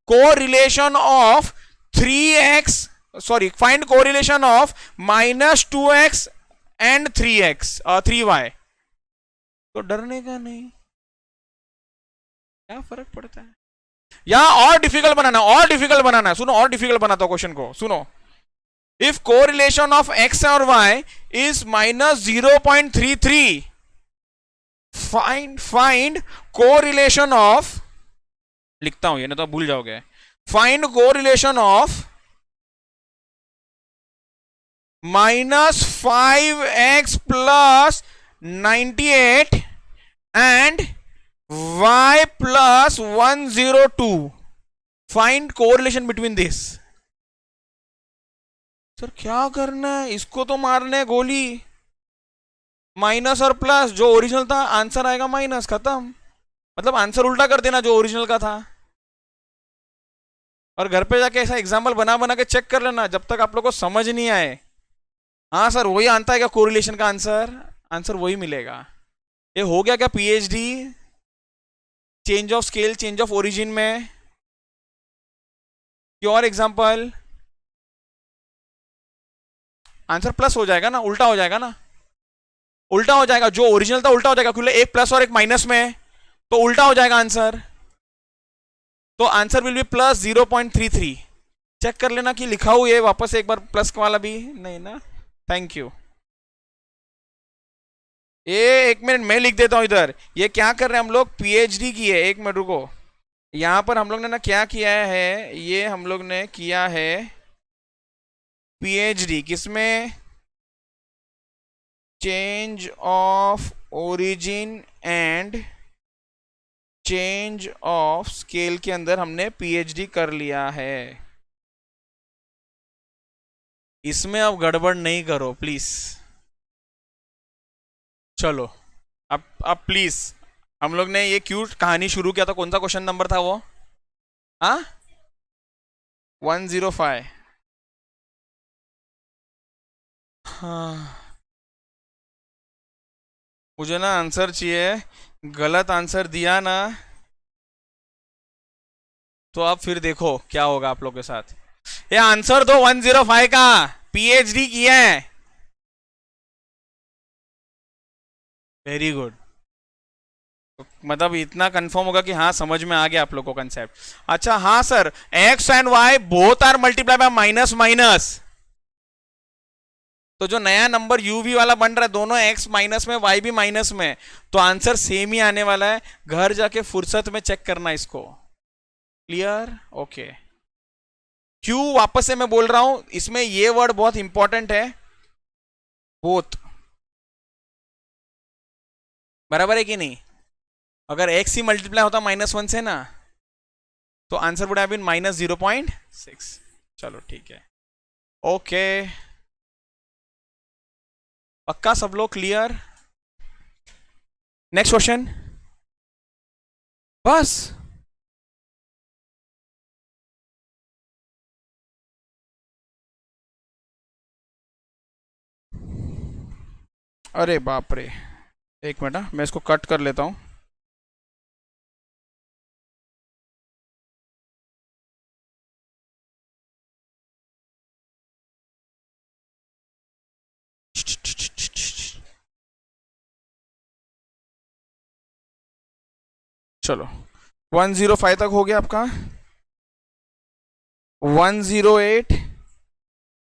correlation of 3x, sorry find correlation of -2x and 3y। तो डरने का नहीं, क्या फर्क पड़ता है? या और डिफिकल्ट बनाना है, सुनो और डिफिकल्ट बनाता हूं क्वेश्चन को, सुनो। इफ कोरिलेशन ऑफ x और y is -0.33, find correlation of, लिखता हूं ये नहीं तो भूल जाओगे, find correlation of -5x + 98 and y + 102। Find correlation between this. Sir क्या करना है, इसको तो मारने है गोली, माइनस और प्लस, जो ओरिजिनल था आंसर आएगा माइनस, खत्म। मतलब आंसर उल्टा कर देना जो ओरिजिनल का था। और घर पे जाके ऐसा एग्जाम्पल बना बना के चेक कर लेना जब तक आप लोग को समझ नहीं आए। हाँ सर वही आता है क्या कोरिलेशन का आंसर? आंसर वही मिलेगा। ये हो गया क्या PhD change of scale change of origin में? और एग्जांपल, आंसर प्लस हो जाएगा ना, उल्टा हो जाएगा ना, उल्टा हो जाएगा, जो ओरिजिनल था उल्टा हो जाएगा, क्योंकि एक प्लस और एक माइनस में, तो उल्टा हो जाएगा आंसर। तो आंसर विल बी +0.33। चेक कर लेना कि लिखा हुआ है वापस एक बार प्लस वाला भी नहीं ना। Thank you. ये एक मिनट मैं लिख देता हूं इधर। ये क्या कर रहे हैं हम लोग, पीएचडी की है, एक मिनट रुको। यहां पर हम लोग ने ना क्या किया है, ये हम लोग ने किया है पीएचडी किसमें, change of origin and change of scale के अंदर हमने पीएचडी कर लिया है। इसमें अब गड़बड़ नहीं करो प्लीज। चलो, अब प्लीज, हम लोग ने ये क्यों कहानी शुरू किया था? कौन सा क्वेश्चन नंबर था वो? हाँ, 105। हाँ, मुझे ना आंसर चाहिए। गलत आंसर दिया ना तो आप फिर देखो क्या होगा आप लोग के साथ। ये आंसर दो 105 का। पीएचडी किया है। Very good. मतलब इतना कंफर्म होगा कि हाँ समझ में आ गया आप लोग को कंसेप्ट। अच्छा हाँ sir, x and y both are multiply by minus minus. तो जो नया नंबर यूवी वाला बन रहा है, दोनों एक्स माइनस में वाई भी माइनस में, तो आंसर सेम ही आने वाला है। घर जाके फुर्सत में चेक करना इसको। क्लियर? ओके। क्यों वापस से मैं बोल रहा हूं, इसमें ये वर्ड बहुत इंपॉर्टेंट है, बोथ। बराबर है कि नहीं? अगर एक्स ही मल्टीप्लाई होता -1 से ना, तो आंसर वुड हैव बीन -0.6। चलो ठीक है, ओके। पक्का सब लोग क्लियर? Next question. बस। अरे बाप रे, एक मिनट, मैं इसको कट कर लेता हूं। चलो, 105 तक हो गया आपका। 108,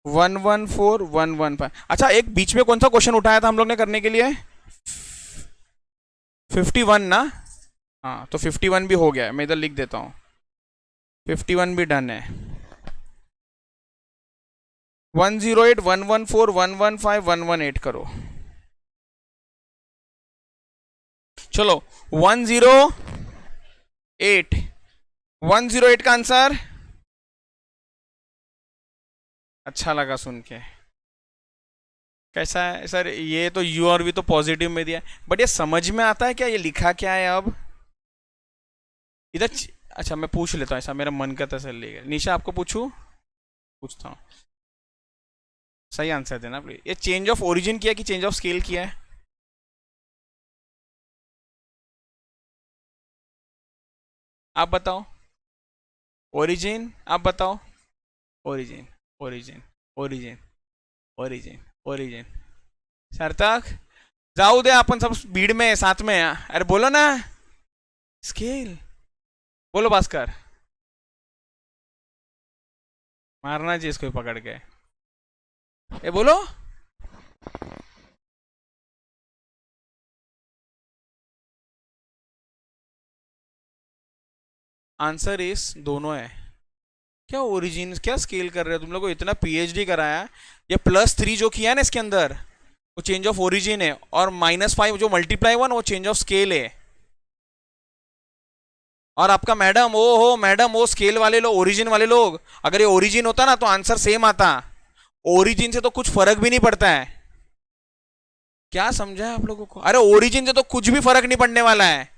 114, 115। अच्छा, एक बीच में कौन सा क्वेश्चन उठाया था हम लोग ने करने के लिए? 51 ना? हाँ, तो 51 भी हो गया है, मैं इधर लिख देता हूँ। 51 भी डन है। 108, 114, 115, 118 करो। चलो, 108, 108 का आंसर। अच्छा लगा सुन के। कैसा है सर? ये तो यू और भी तो पॉजिटिव में दिया है, बट ये समझ में आता है क्या ये लिखा क्या है अब इधर? अच्छा, मैं पूछ लेता हूँ, ऐसा मेरा मन का तसल्ली है। निशा, आपको पूछूं? पूछता हूँ, सही आंसर देना प्लीज। ये चेंज ऑफ ओरिजिन किया कि चेंज ऑफ स्केल किया है? आप बताओ। ओरिजिन, आप बताओ। Origin, origin, origin, origin, origin. सार्थक, जाऊ दे, अपन सब भीड़ में साथ में हैं। अरे बोलो ना। स्केल बोलो भास्कर। मारना चाहिए इसको पकड़ के। ए बोलो। आंसर इस दोनों है। क्या ओरिजिन, क्या स्केल कर रहे हो तुम लोग को? इतना पीएचडी कराया, ये +3 जो किया है ना इसके अंदर, वो चेंज ऑफ ओरिजिन है, और -5 जो मल्टीप्लाई हुआ ना, वो चेंज ऑफ स्केल है। और आपका मैडम, ओ हो मैडम, वो स्केल वाले लोग, ओरिजिन वाले लोग, अगर ये ओरिजिन होता ना तो आंसर सेम आता। ओरिजिन से तो कुछ फर्क भी नहीं पड़ता है। क्या समझा है आप लोगों को? अरे ओरिजिन से तो कुछ भी फर्क नहीं पड़ने वाला है।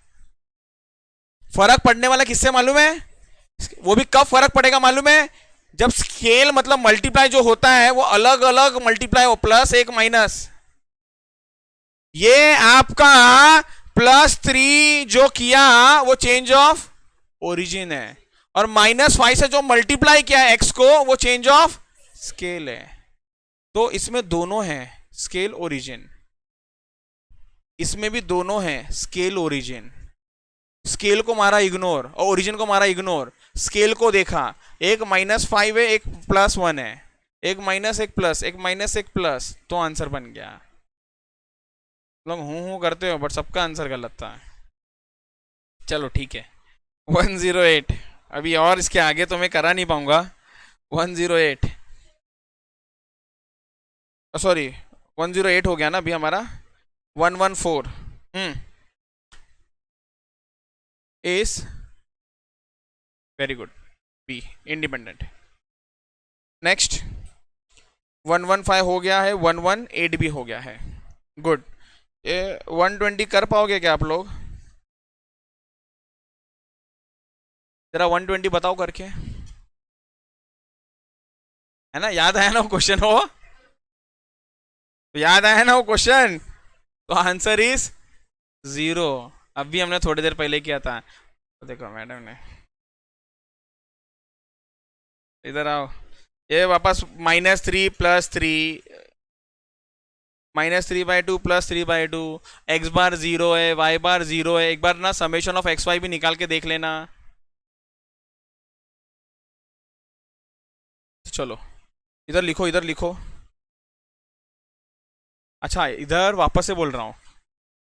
फर्क पड़ने वाला किससे मालूम है? वो भी कब फर्क पड़ेगा मालूम है? जब स्केल मतलब मल्टीप्लाई जो होता है वो अलग अलग मल्टीप्लाई हो, +1 माइनस। ये आपका +3 जो किया वो चेंज ऑफ ओरिजिन है, और -5 से जो मल्टीप्लाई किया एक्स को वो चेंज ऑफ स्केल है। तो इसमें दोनों है, स्केल ओरिजिन। इसमें भी दोनों है, स्केल ओरिजिन। स्केल को मारा इग्नोर और ओरिजिन को मारा इग्नोर। स्केल को देखा, एक -5 है, एक +1 है, एक माइनस एक प्लस, एक माइनस एक प्लस, तो आंसर बन गया। लोग हूं करते हो बट सबका आंसर गलत था। चलो ठीक है, 108। अभी और इसके आगे तो मैं करा नहीं पाऊंगा। 108, सॉरी, 108 हो गया ना अभी हमारा। 114 is very good, be independent. Next, 115 हो गया है, 118 भी हो गया है। गुड। ये 120 कर पाओगे क्या आप लोग? जरा 120 बताओ करके, है ना? याद आया ना वो क्वेश्चन? हो याद आया ना वो क्वेश्चन? तो आंसर इज 0। अभी हमने थोड़ी देर पहले किया था। तो देखो मैडम ने, इधर आओ, ये वापस -3 + 3, -3/2 +3/2, एक्स बार 0 है, वाई बार 0 है। एक बार ना समेशन ऑफ एक्स वाई भी निकाल के देख लेना। चलो इधर लिखो, इधर लिखो। अच्छा इधर वापस से बोल रहा हूँ,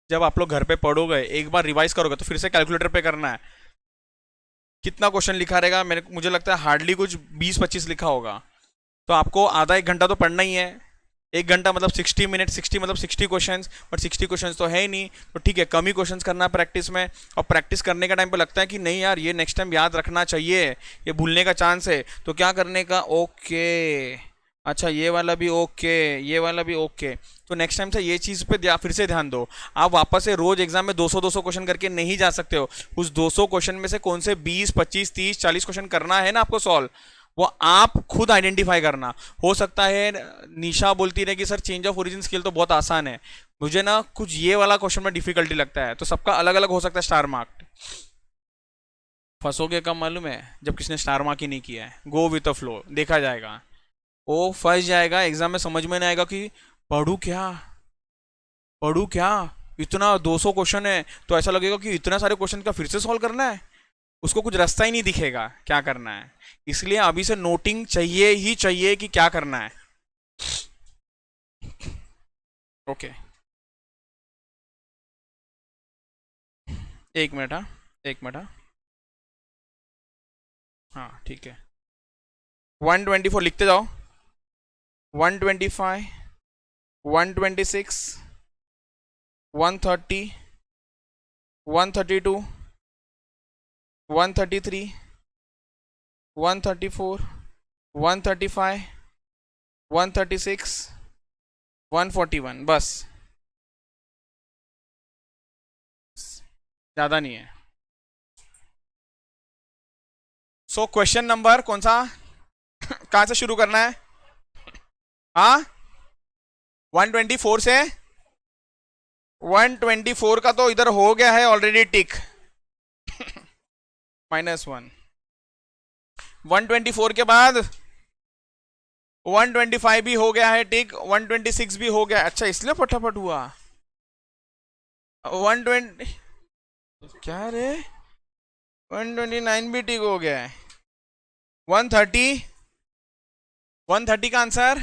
जब आप लोग घर पे पढ़ोगे एक बार रिवाइज करोगे तो फिर से कैलकुलेटर पे करना है। कितना क्वेश्चन लिखा रहेगा? मुझे लगता है हार्डली कुछ 20-25 लिखा होगा। तो आपको आधा 1 घंटा तो पढ़ना ही है। 1 घंटा मतलब 60 मिनट, 60 मतलब 60 क्वेश्चन, बट 60 क्वेश्चन तो है ही नहीं। तो ठीक है, कम ही क्वेश्चन करना है प्रैक्टिस में। और प्रैक्टिस करने का टाइम पे लगता है कि नहीं यार ये नेक्स्ट टाइम याद रखना चाहिए, ये भूलने का चांस है, तो क्या करने का? ओके, अच्छा ये वाला भी ओके, ये वाला भी ओके। तो नेक्स्ट टाइम से ये चीज़ पे फिर से ध्यान दो। आप वापस से रोज एग्जाम में 200-200 क्वेश्चन करके नहीं जा सकते हो। उस 200 क्वेश्चन में से कौन से 20, 25, 30, 40 क्वेश्चन करना है ना आपको सॉल्व, वो आप खुद आइडेंटिफाई करना। हो सकता है निशा बोलती रहे कि sir change of origin scale तो बहुत आसान है, मुझे ना कुछ ये वाला क्वेश्चन में डिफिकल्टी लगता है। तो सबका अलग अलग हो सकता है स्टार मार्क। फंसोगे कब मालूम है? जब किसने स्टार मार्क ही नहीं किया है। गो विथ द फ्लो, देखा जाएगा। वो फंस जाएगा, एग्जाम में समझ में नहीं आएगा कि पढ़ू क्या, पढ़ू क्या। इतना 200 क्वेश्चन है तो ऐसा लगेगा कि इतना सारे क्वेश्चन का फिर से सॉल्व करना है। उसको कुछ रास्ता ही नहीं दिखेगा क्या करना है। इसलिए अभी से नोटिंग चाहिए ही चाहिए कि क्या करना है। ओके, एक मिनट, हाँ एक मिनट, हाँ हाँ ठीक है। 124 लिखते जाओ। 125, 126, 130, 132, 133, 134, 135, 136, 141, बस, ज़्यादा नहीं है। सो क्वेश्चन नंबर कौन सा, कहाँ से शुरू करना है? हाँ 124 से। 124 का तो इधर हो गया है ऑलरेडी टिक, -1। 124 के बाद 125 भी हो गया है टिक, 126 भी हो गया। अच्छा इसलिए फटाफट हुआ। 120 क्या रे, 129 भी टिक हो गया है। 130, 130 का आंसर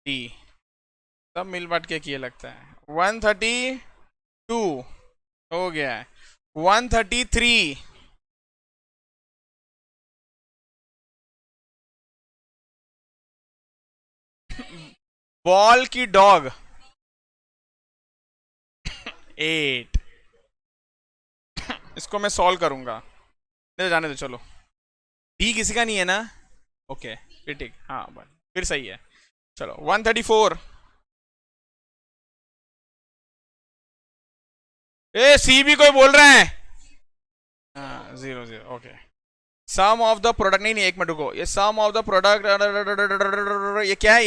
डी। सब मिल बांट के किए लगता है। 132 हो गया है। 133, बॉल की डॉग 8। इसको मैं सॉल्व करूंगा, नहीं जाने दो। चलो डी किसी का नहीं है ना? ओके फिर ठीक, हाँ बस फिर सही है। चलो 134, ए सी भी कोई बोल रहा है? हाँ 0 0, okay. Sum of the product, नहीं नहीं एक मिनट रुको, ये सम ऑफ द प्रोडक्ट, ये क्या है?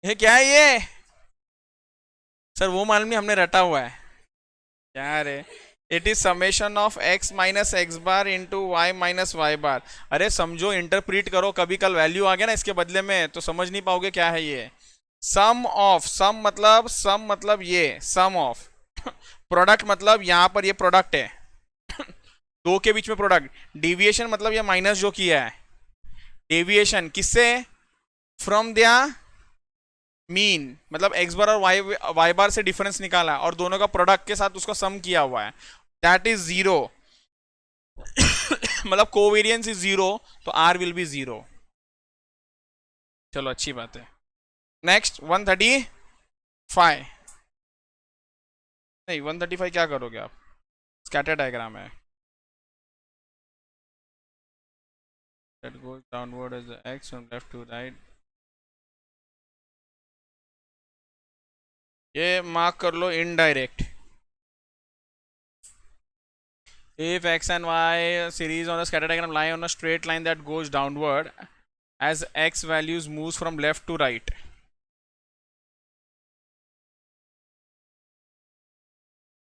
ये क्या है ये? सर वो मालूम नहीं, हमने रटा हुआ है। क्या रे? It is summation of x minus x bar into Y minus Y bar. अरे समझो, इंटरप्रीट करो, कभी कल वैल्यू आ गया ना इसके बदले में तो समझ नहीं पाओगे क्या है ये। सम ऑफ, सम मतलब ये सम ऑफ, प्रोडक्ट मतलब यहां पर ये प्रोडक्ट है, दो के बीच में प्रोडक्ट। डेविएशन मतलब ये माइनस जो किया है, डेविएशन किससे? फ्रॉम दिया मीन, मतलब एक्स बार और वाई बार से डिफरेंस निकाला और दोनों का प्रोडक्ट के साथ उसका सम किया हुआ है, दैट इज 0। मतलब कोवेरियंस इज 0, तो आर विल बी 0। चलो अच्छी बात है। नेक्स्ट 135, नहीं 135 क्या करोगे आप? स्कैटर डायग्राम है। that goes downward as the x from left to right ये मार्क कर लो indirect. If x and y series on the scatter diagram lie on a straight line that goes downward as x values moves from left to right.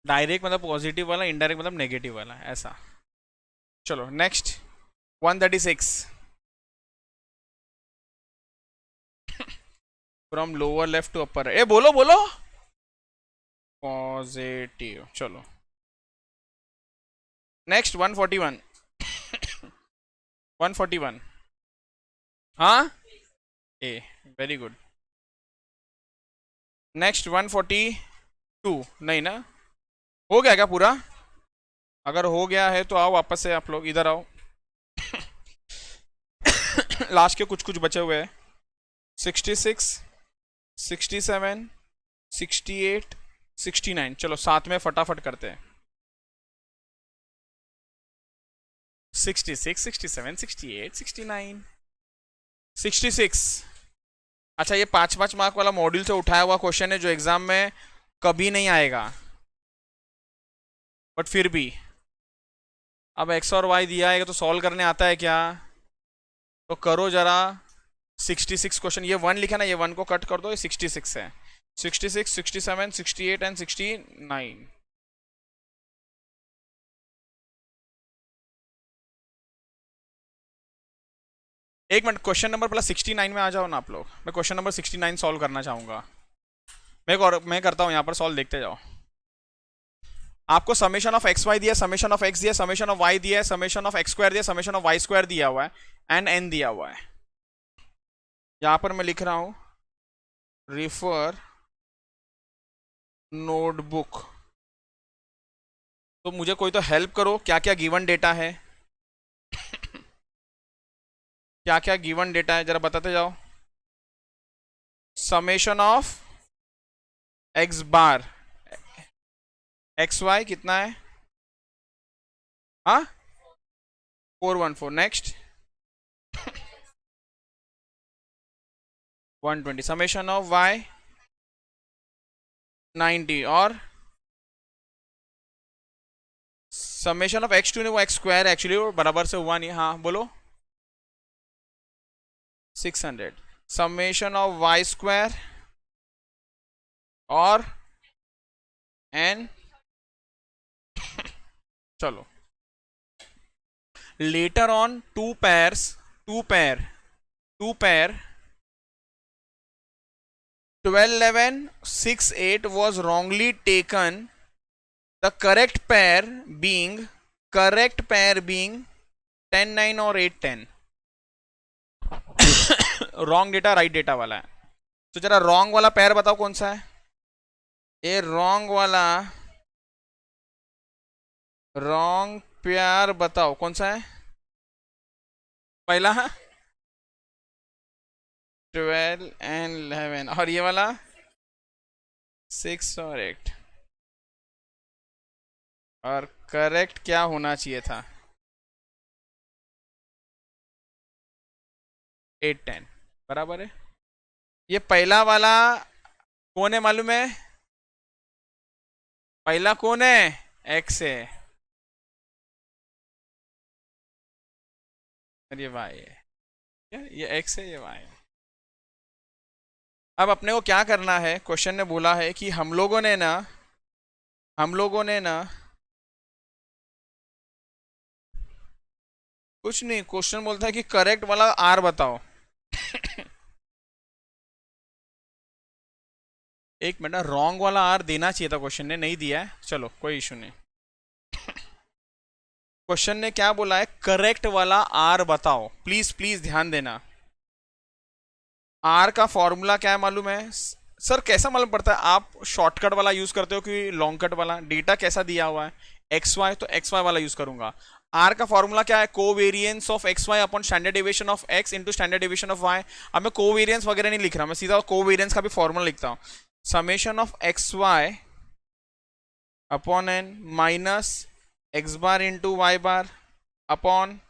Direct मतलब positive वाला, indirect मतलब negative वाला, ऐसा। चलो next 136 from lower left to upper. ए बोलो बोलो। Positive. चलो नेक्स्ट 141 141। हाँ ए वेरी गुड। नेक्स्ट 142 नहीं ना, हो गया क्या पूरा? अगर हो गया है तो आओ वापस से, आप लोग इधर आओ। लास्ट के कुछ कुछ बचे हुए हैं। 66 67 68 69। चलो साथ में फटाफट करते हैं। 66 67 68 69 66। अच्छा ये 5-5 मार्क वाला मॉड्यूल से उठाया हुआ क्वेश्चन है जो एग्जाम में कभी नहीं आएगा, बट फिर भी अब एक्स और वाई दिया है तो सॉल्व करने आता है क्या? तो करो जरा। 66 क्वेश्चन, ये 1 लिखा ना, ये 1 को कट कर दो, ये 66 है। 66 67 68 एंड 69। एक मिनट, क्वेश्चन नंबर पहले 69 में आ जाओ ना आप लोग। मैं क्वेश्चन नंबर 69 सॉल्व करना चाहूंगा। मैं करता हूं यहाँ पर सॉल्व, देखते जाओ। आपको समेशन ऑफ एक्स वाई दिया, समेशन ऑफ एक्स दिया, समेशन ऑफ वाई दिया है, समेशन ऑफ एक्स स्क्वायर दिया, समेशन ऑफ वाई स्क्वायर दिया हुआ है एंड एन दिया हुआ है। यहां पर मैं लिख रहा हूं रिफर नोटबुक। तो मुझे कोई तो हेल्प करो, क्या क्या गिवन डेटा है, क्या क्या गिवन डेटा है जरा बताते जाओ। Summation of x bar x y कितना है? हाँ 414। नेक्स्ट 120। समेशन ऑफ वाई 90 और समेशन ऑफ x2 ने वो एक्स स्क्वायर एक्चुअली बराबर से हुआ नहीं। हाँ बोलो 600। समेशन ऑफ वाई स्क्वायर और एन। चलो later on to pair 12 11 6 8 was wrongly taken, the correct pair being 10 9 और 8 10। रॉन्ग डेटा राइट डेटा वाला है, तो जरा रॉन्ग वाला पेयर बताओ कौन सा है? ये रॉन्ग पेयर बताओ कौन सा है? पहला है 12 एंड 11 और ये वाला 6 और 8। और करेक्ट क्या होना चाहिए था? 8 10 बराबर है। ये पहला वाला कौन है मालूम है? पहला कौन है? एक्स है और ये वाई है। ये एक्स है, ये वाई है। अब अपने को क्या करना है? क्वेश्चन ने बोला है कि हम लोगों ने ना कुछ नहीं, क्वेश्चन बोलता है कि करेक्ट वाला आर बताओ। एक मिनट, रॉन्ग वाला आर देना चाहिए था, क्वेश्चन ने नहीं दिया है। चलो कोई इशू नहीं। क्वेश्चन ने क्या बोला है? करेक्ट वाला आर बताओ। प्लीज प्लीज ध्यान देना। आर का फॉर्मूला क्या है मालूम है? सर कैसा मालूम पड़ता है? आप शॉर्टकट वाला यूज करते हो कि लॉन्ग कट वाला? डेटा कैसा दिया हुआ है एक्स वाई, तो एक्स वाई वाला यूज करूंगा। आर का फॉर्मूला क्या है? Covariance of x Y upon standard deviation of x into standard deviation of y. अब मैं कोवेरियंस वगैरह नहीं लिख रहा, मैं सीधा कोवेरियंस का भी फॉर्मूला लिखता हूँ। Summation of x Y upon N minus x bar into Y bar upon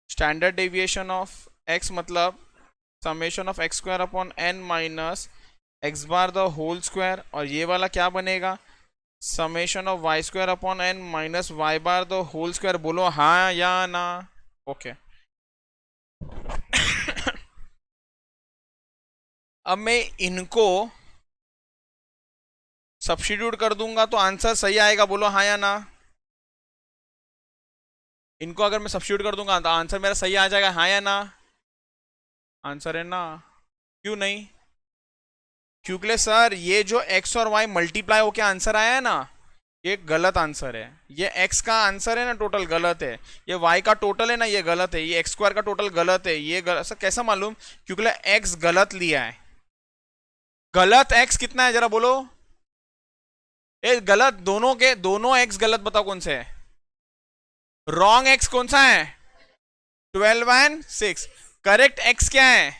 standard deviation of X, मतलब summation of x square upon N minus x bar the whole square, और ये वाला क्या बनेगा, summation of Y square upon N minus Y bar the whole square. बोलो हाँ या ना। ओके अब मैं इनको सब्स्टिट्यूट कर दूंगा तो आंसर सही आएगा, बोलो हाँ या ना। इनको अगर मैं सब्स्टिट्यूट कर दूंगा तो आंसर मेरा सही आ जाएगा, हाँ या ना। आंसर है ना। क्यों नहीं? क्योंकि सर ये जो x और y मल्टीप्लाई होके आंसर आया है ना, ये गलत आंसर है। ये x का आंसर है ना टोटल, गलत है। ये y का टोटल है ना, ये गलत है। ये x स्क्वायर का टोटल गलत है, ये गलत। सर कैसा मालूम? क्योंकि x गलत लिया है। गलत x कितना है जरा बोलो। ये गलत दोनों के दोनों x गलत, बताओ कौन से है। रॉन्ग x कौन सा है? 12 एंड 6। करेक्ट x क्या है?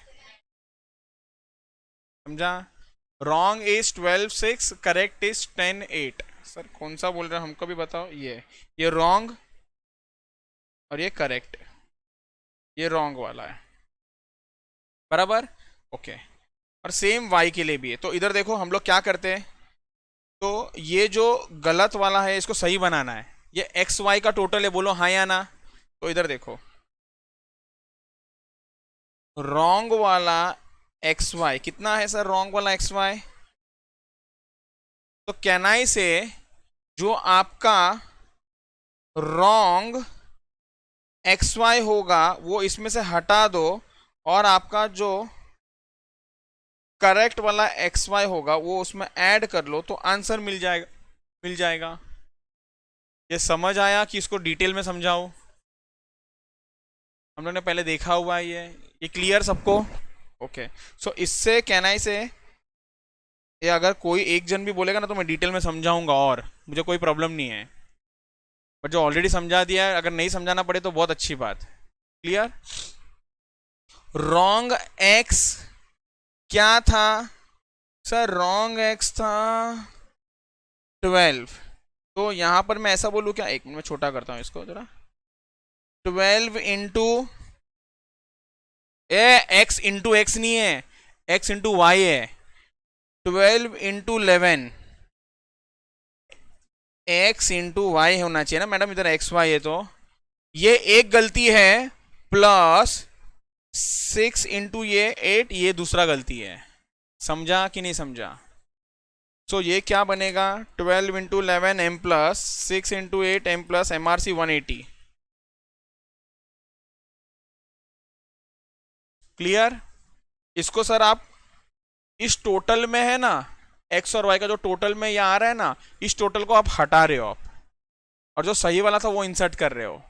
समझा? Wrong is 12 6, correct is 10 8। Sir कौन सा बोल रहे हैं हमको भी बताओ। ये रॉन्ग और ये करेक्ट। ये रॉन्ग वाला है, बराबर। ओके और सेम y के लिए भी है। तो इधर देखो हम लोग क्या करते हैं, तो ये जो गलत वाला है इसको सही बनाना है। ये एक्स वाई का टोटल है, बोलो हाँ या ना। तो इधर देखो, रॉन्ग वाला एक्स वाई कितना है सर? रॉन्ग वाला एक्स वाई, तो कैन आई से जो आपका रॉन्ग एक्स वाई होगा वो इसमें से हटा दो, और आपका जो करेक्ट वाला एक्स वाई होगा वो उसमें ऐड कर लो, तो आंसर मिल जाएगा। मिल जाएगा। ये समझ आया कि इसको डिटेल में समझाओ? हम लोग ने पहले देखा हुआ है ये क्लियर सबको? ओके सो इससे कहना ही से ये अगर कोई एक जन भी बोलेगा ना तो मैं डिटेल में समझाऊंगा, और मुझे कोई प्रॉब्लम नहीं है। बट जो ऑलरेडी समझा दिया है, अगर नहीं समझाना पड़े तो बहुत अच्छी बात। क्लियर? रॉन्ग एक्स क्या था सर? रॉन्ग एक्स था 12। तो यहां पर मैं ऐसा बोलूं क्या, एक मिनट में छोटा करता हूं इसको जरा। 12 इंटू एक्स इंटू एक्स नहीं है, एक्स इंटू वाई है। 12 इंटू 11 एक्स इंटू वाई होना चाहिए ना मैडम, इधर एक्स वाई है। तो ये एक गलती है, प्लस 6 इंटू ये 8, ये दूसरा गलती है। समझा कि नहीं समझा? सो ये क्या बनेगा, 12 into 11 M plus 6 into 8 M plus M R C 180। Clear? इसको सर आप इस टोटल में है ना, एक्स और वाई का जो टोटल में ये आ रहा है ना, इस टोटल को आप हटा रहे हो आप, और जो सही वाला था वो इंसर्ट कर रहे हो।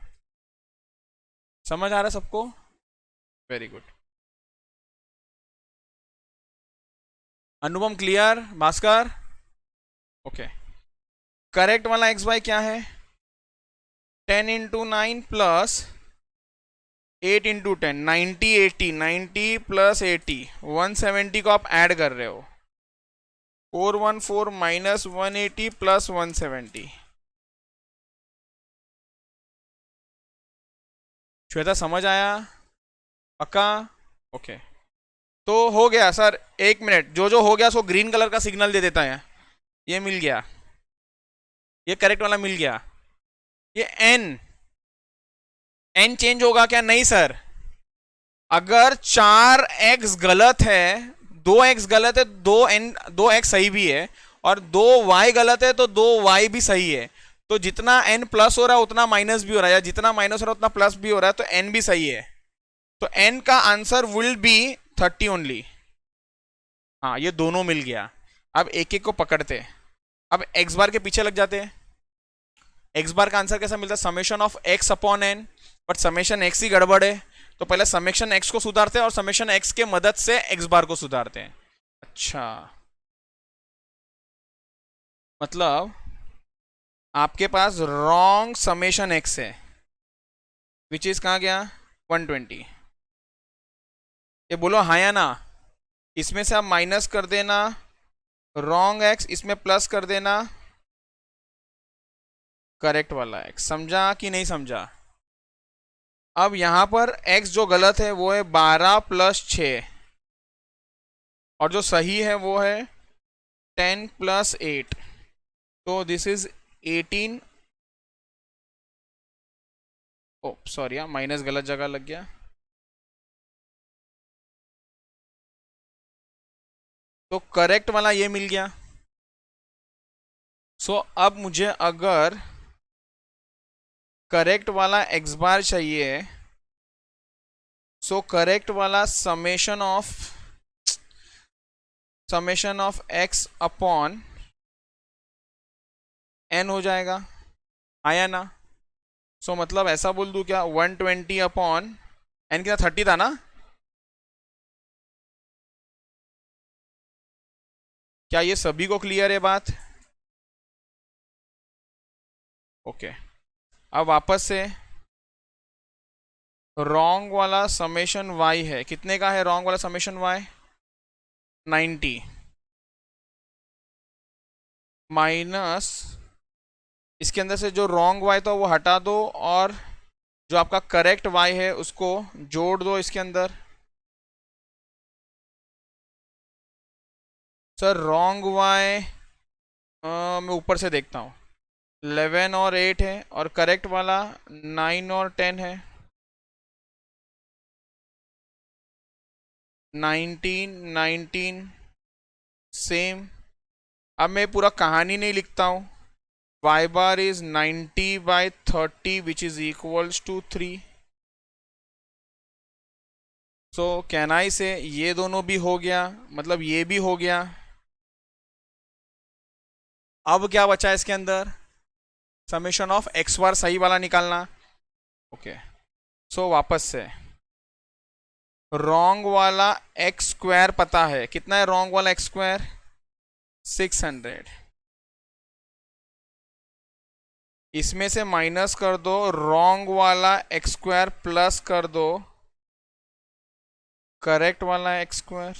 समझ आ रहा है सबको? Very good. Anupam clear? Bhaskar? Okay correct वाला एक्स वाई क्या है? 10 इंटू 9 प्लस 8 इंटू 10, 90 80, 90 प्लस 80, 170 को आप ऐड कर रहे हो। 414 माइनस 180 प्लस 170। श्वेता समझ आया? पक्का? ओके तो हो गया सर। एक मिनट, जो जो हो गया सो ग्रीन कलर का सिग्नल दे देता है। ये मिल गया, ये करेक्ट वाला मिल गया। ये एन एन चेंज होगा क्या? नहीं सर। अगर 4x गलत है, 2x गलत है, 2x सही भी है, और 2y गलत है तो 2y भी सही है। तो जितना n प्लस हो रहा है उतना माइनस भी हो रहा है, या जितना माइनस हो रहा है उतना प्लस भी हो रहा है, तो n भी सही है। तो n का आंसर विल बी 30 ओनली। हाँ ये दोनों मिल गया। अब एक एक को पकड़ते हैं। अब x बार के पीछे लग जाते हैं। x बार का आंसर कैसा मिलता है? Summation of x upon n, but summation x ही गड़बड़ है, तो पहले समेशन x को सुधारते हैं और समेशन x के मदद से x बार को सुधारते हैं। अच्छा मतलब आपके पास रॉन्ग समेशन x है, विच इज कहाँ गया? 120। ये बोलो हाँ या ना। इसमें से आप माइनस कर देना रॉन्ग x, इसमें प्लस कर देना करेक्ट वाला x। समझा कि नहीं समझा? अब यहां पर x जो गलत है वो है 12 प्लस 6। और जो सही है वो है 10 + 8, तो this is 18। Oh sorry, minus गलत जगह लग गया। तो करेक्ट वाला ये मिल गया। सो अब मुझे अगर करेक्ट वाला एक्स बार चाहिए, सो करेक्ट वाला summation of x upon n हो जाएगा। आया ना? सो मतलब ऐसा बोल दूं क्या, 120 अपॉन एन कितना, 30 था ना? क्या ये सभी को क्लियर है बात? ओके। अब वापस से रॉन्ग वाला समेशन वाई है, कितने का है रॉन्ग वाला समेशन वाई? 90 माइनस इसके अंदर से जो रॉन्ग वाई था वो हटा दो, और जो आपका करेक्ट वाई है उसको जोड़ दो इसके अंदर। सर रॉन्ग वाई मैं ऊपर से देखता हूँ, 11 और 8 है, और करेक्ट वाला 9 और 10 है। 19 सेम। अब मैं पूरा कहानी नहीं लिखता हूँ। y bar is 90/30 which is equals to 3। So can I say ये दोनों भी हो गया, मतलब ये भी हो गया। अब क्या बचा है इसके अंदर? समेशन ऑफ एक्स बार सही वाला निकालना। ओके। सो वापस से रॉन्ग वाला एक्स स्क्वायर पता है, कितना है रॉन्ग वाला एक्स स्क्वायर? 600। इसमें से माइनस कर दो रॉन्ग वाला एक्स स्क्वायर, प्लस कर दो करेक्ट वाला एक्स स्क्वायर।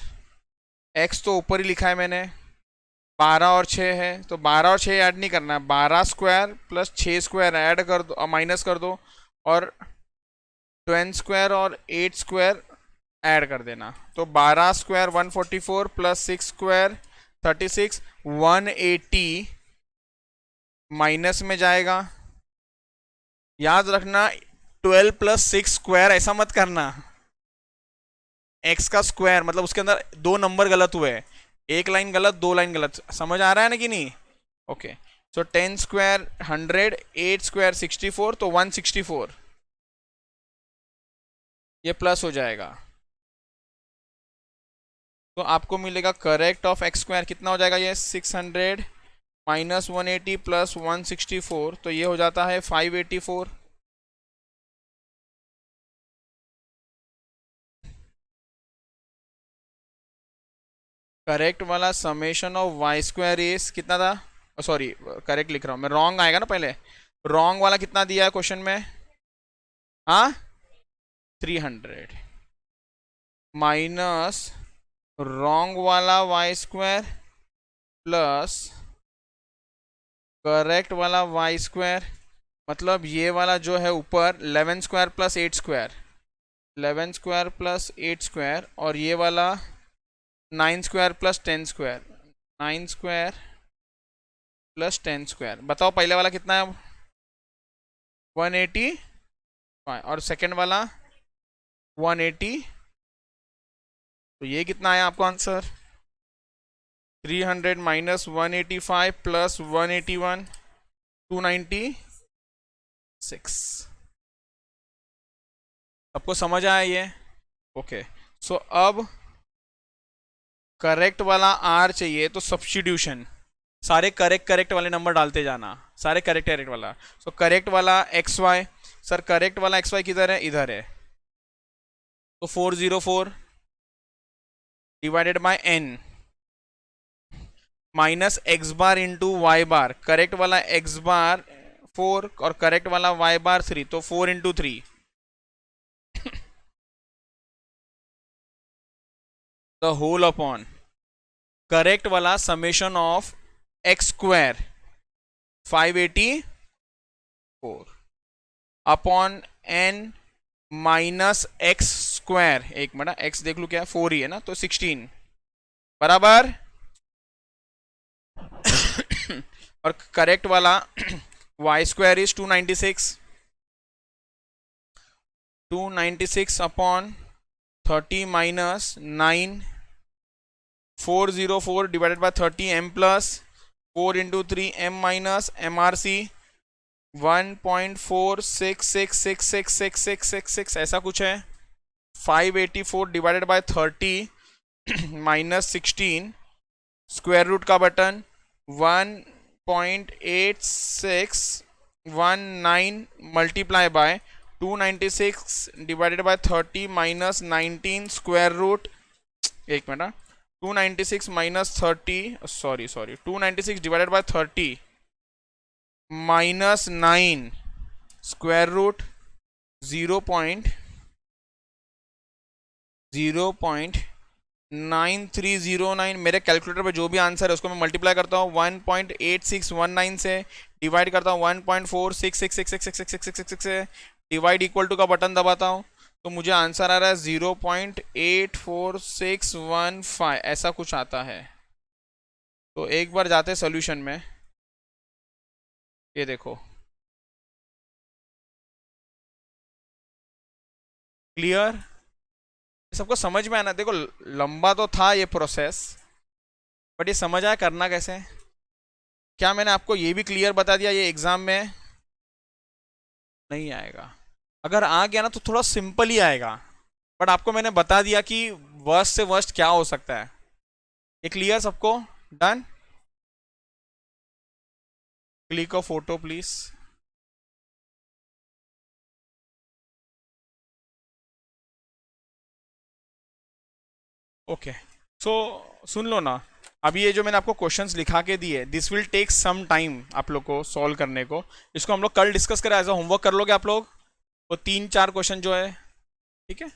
एक्स तो ऊपर ही लिखा है मैंने, 12 और 6 है, तो 12 और 6 ऐड नहीं करना है, 12 स्क्वायर प्लस 6 स्क्वायर ऐड कर दो, माइनस कर दो, और 10 स्क्वायर और 8 स्क्वायर ऐड कर देना। तो 12 स्क्वायर 144 प्लस 6 स्क्वायर 36, 180 माइनस में जाएगा। याद रखना 12 + 6 स्क्वायर ऐसा मत करना, एक्स का स्क्वायर मतलब उसके अंदर दो नंबर गलत हुए, एक लाइन गलत, दो लाइन गलत, समझ आ रहा है ना कि नहीं? ओके। सो 10 स्क्वायर 100, 8 स्क्वायर 64, तो 164 ये प्लस हो जाएगा। तो आपको मिलेगा करेक्ट ऑफ एक्स स्क्वायर कितना हो जाएगा, ये 600 माइनस 180 प्लस 164, तो ये हो जाता है 584। करेक्ट वाला summation of Y square is कितना था? सॉरी, करेक्ट लिख रहा हूँ मैं, रॉन्ग आएगा ना पहले। रॉन्ग वाला कितना दिया है क्वेश्चन में? हाँ, 300 माइनस रॉन्ग वाला वाई स्क्वायर प्लस करेक्ट वाला वाई स्क्वायर, मतलब ये वाला जो है ऊपर 11 square plus 8 square, 11 square plus 8 square, और ये वाला 9 square plus 10 square, 9 square + 10 square. बताओ पहले वाला कितना है? 180, और सेकंड वाला 180, तो ये कितना आया आपको आंसर? 300 minus 185 plus 181, 296। सबको समझ आया ये? ओके। सो अब करेक्ट वाला आर चाहिए, तो सब्स्टिट्यूशन, सारे करेक्ट करेक्ट वाले नंबर डालते जाना, सारे करेक्ट करेक्ट वाला। सो करेक्ट वाला एक्स वाई, सर करेक्ट वाला एक्स वाई किधर है? इधर है, तो 404 divided by n minus x bar into Y bar. Correct वाला एक्स बार 4 और करेक्ट वाला वाई बार 3, तो 4 × 3 द होल अपॉन करेक्ट वाला summation of x square 584 upon N minus x square, एक मिनट एक्स देख लू क्या है, 4 ही है ना, तो 16 बराबर। और करेक्ट वाला Y square is 296, 296 upon 30 minus 9, 404 divided by 30 m plus 4 into 3 m minus MRC 1.46666666 ऐसा कुछ है। 584 divided by 30 minus 16 square root का button 1.8619 multiply by 296 divided by 30 minus 19 square root, एक minute, 296 minus 30 sorry 296 divided by 30 minus 9 square root 0.9309। मेरे calculator पे जो भी answer है उसको मैं मल्टीप्लाई करता हूँ 1.8619 से, डिवाइड करता हूँ 1.46666666 से, डिवाइड इक्वल टू का बटन दबाता हूँ तो मुझे आंसर आ रहा है 0.84615 ऐसा कुछ आता है। तो एक बार जाते हैं सॉल्यूशन में, ये देखो क्लियर, सबको समझ में आना। देखो लंबा तो था ये प्रोसेस, बट ये समझ आया करना कैसे। क्या मैंने आपको ये भी क्लियर बता दिया ये एग्जाम में नहीं आएगा? अगर आ गया ना तो थोड़ा सिंपल ही आएगा, बट आपको मैंने बता दिया कि वर्स्ट से वर्स्ट क्या हो सकता है। ये क्लियर सबको? Done. Click a photo please. Okay so सुन लो ना, अभी ये जो मैंने आपको क्वेश्चंस लिखा के दिए, this will take some time आप लोग को सॉल्व करने को। इसको हम लोग कल डिस्कस करें, एज अ होमवर्क कर लोगे आप लोग वो 3-4 क्वेश्चन जो है, ठीक है।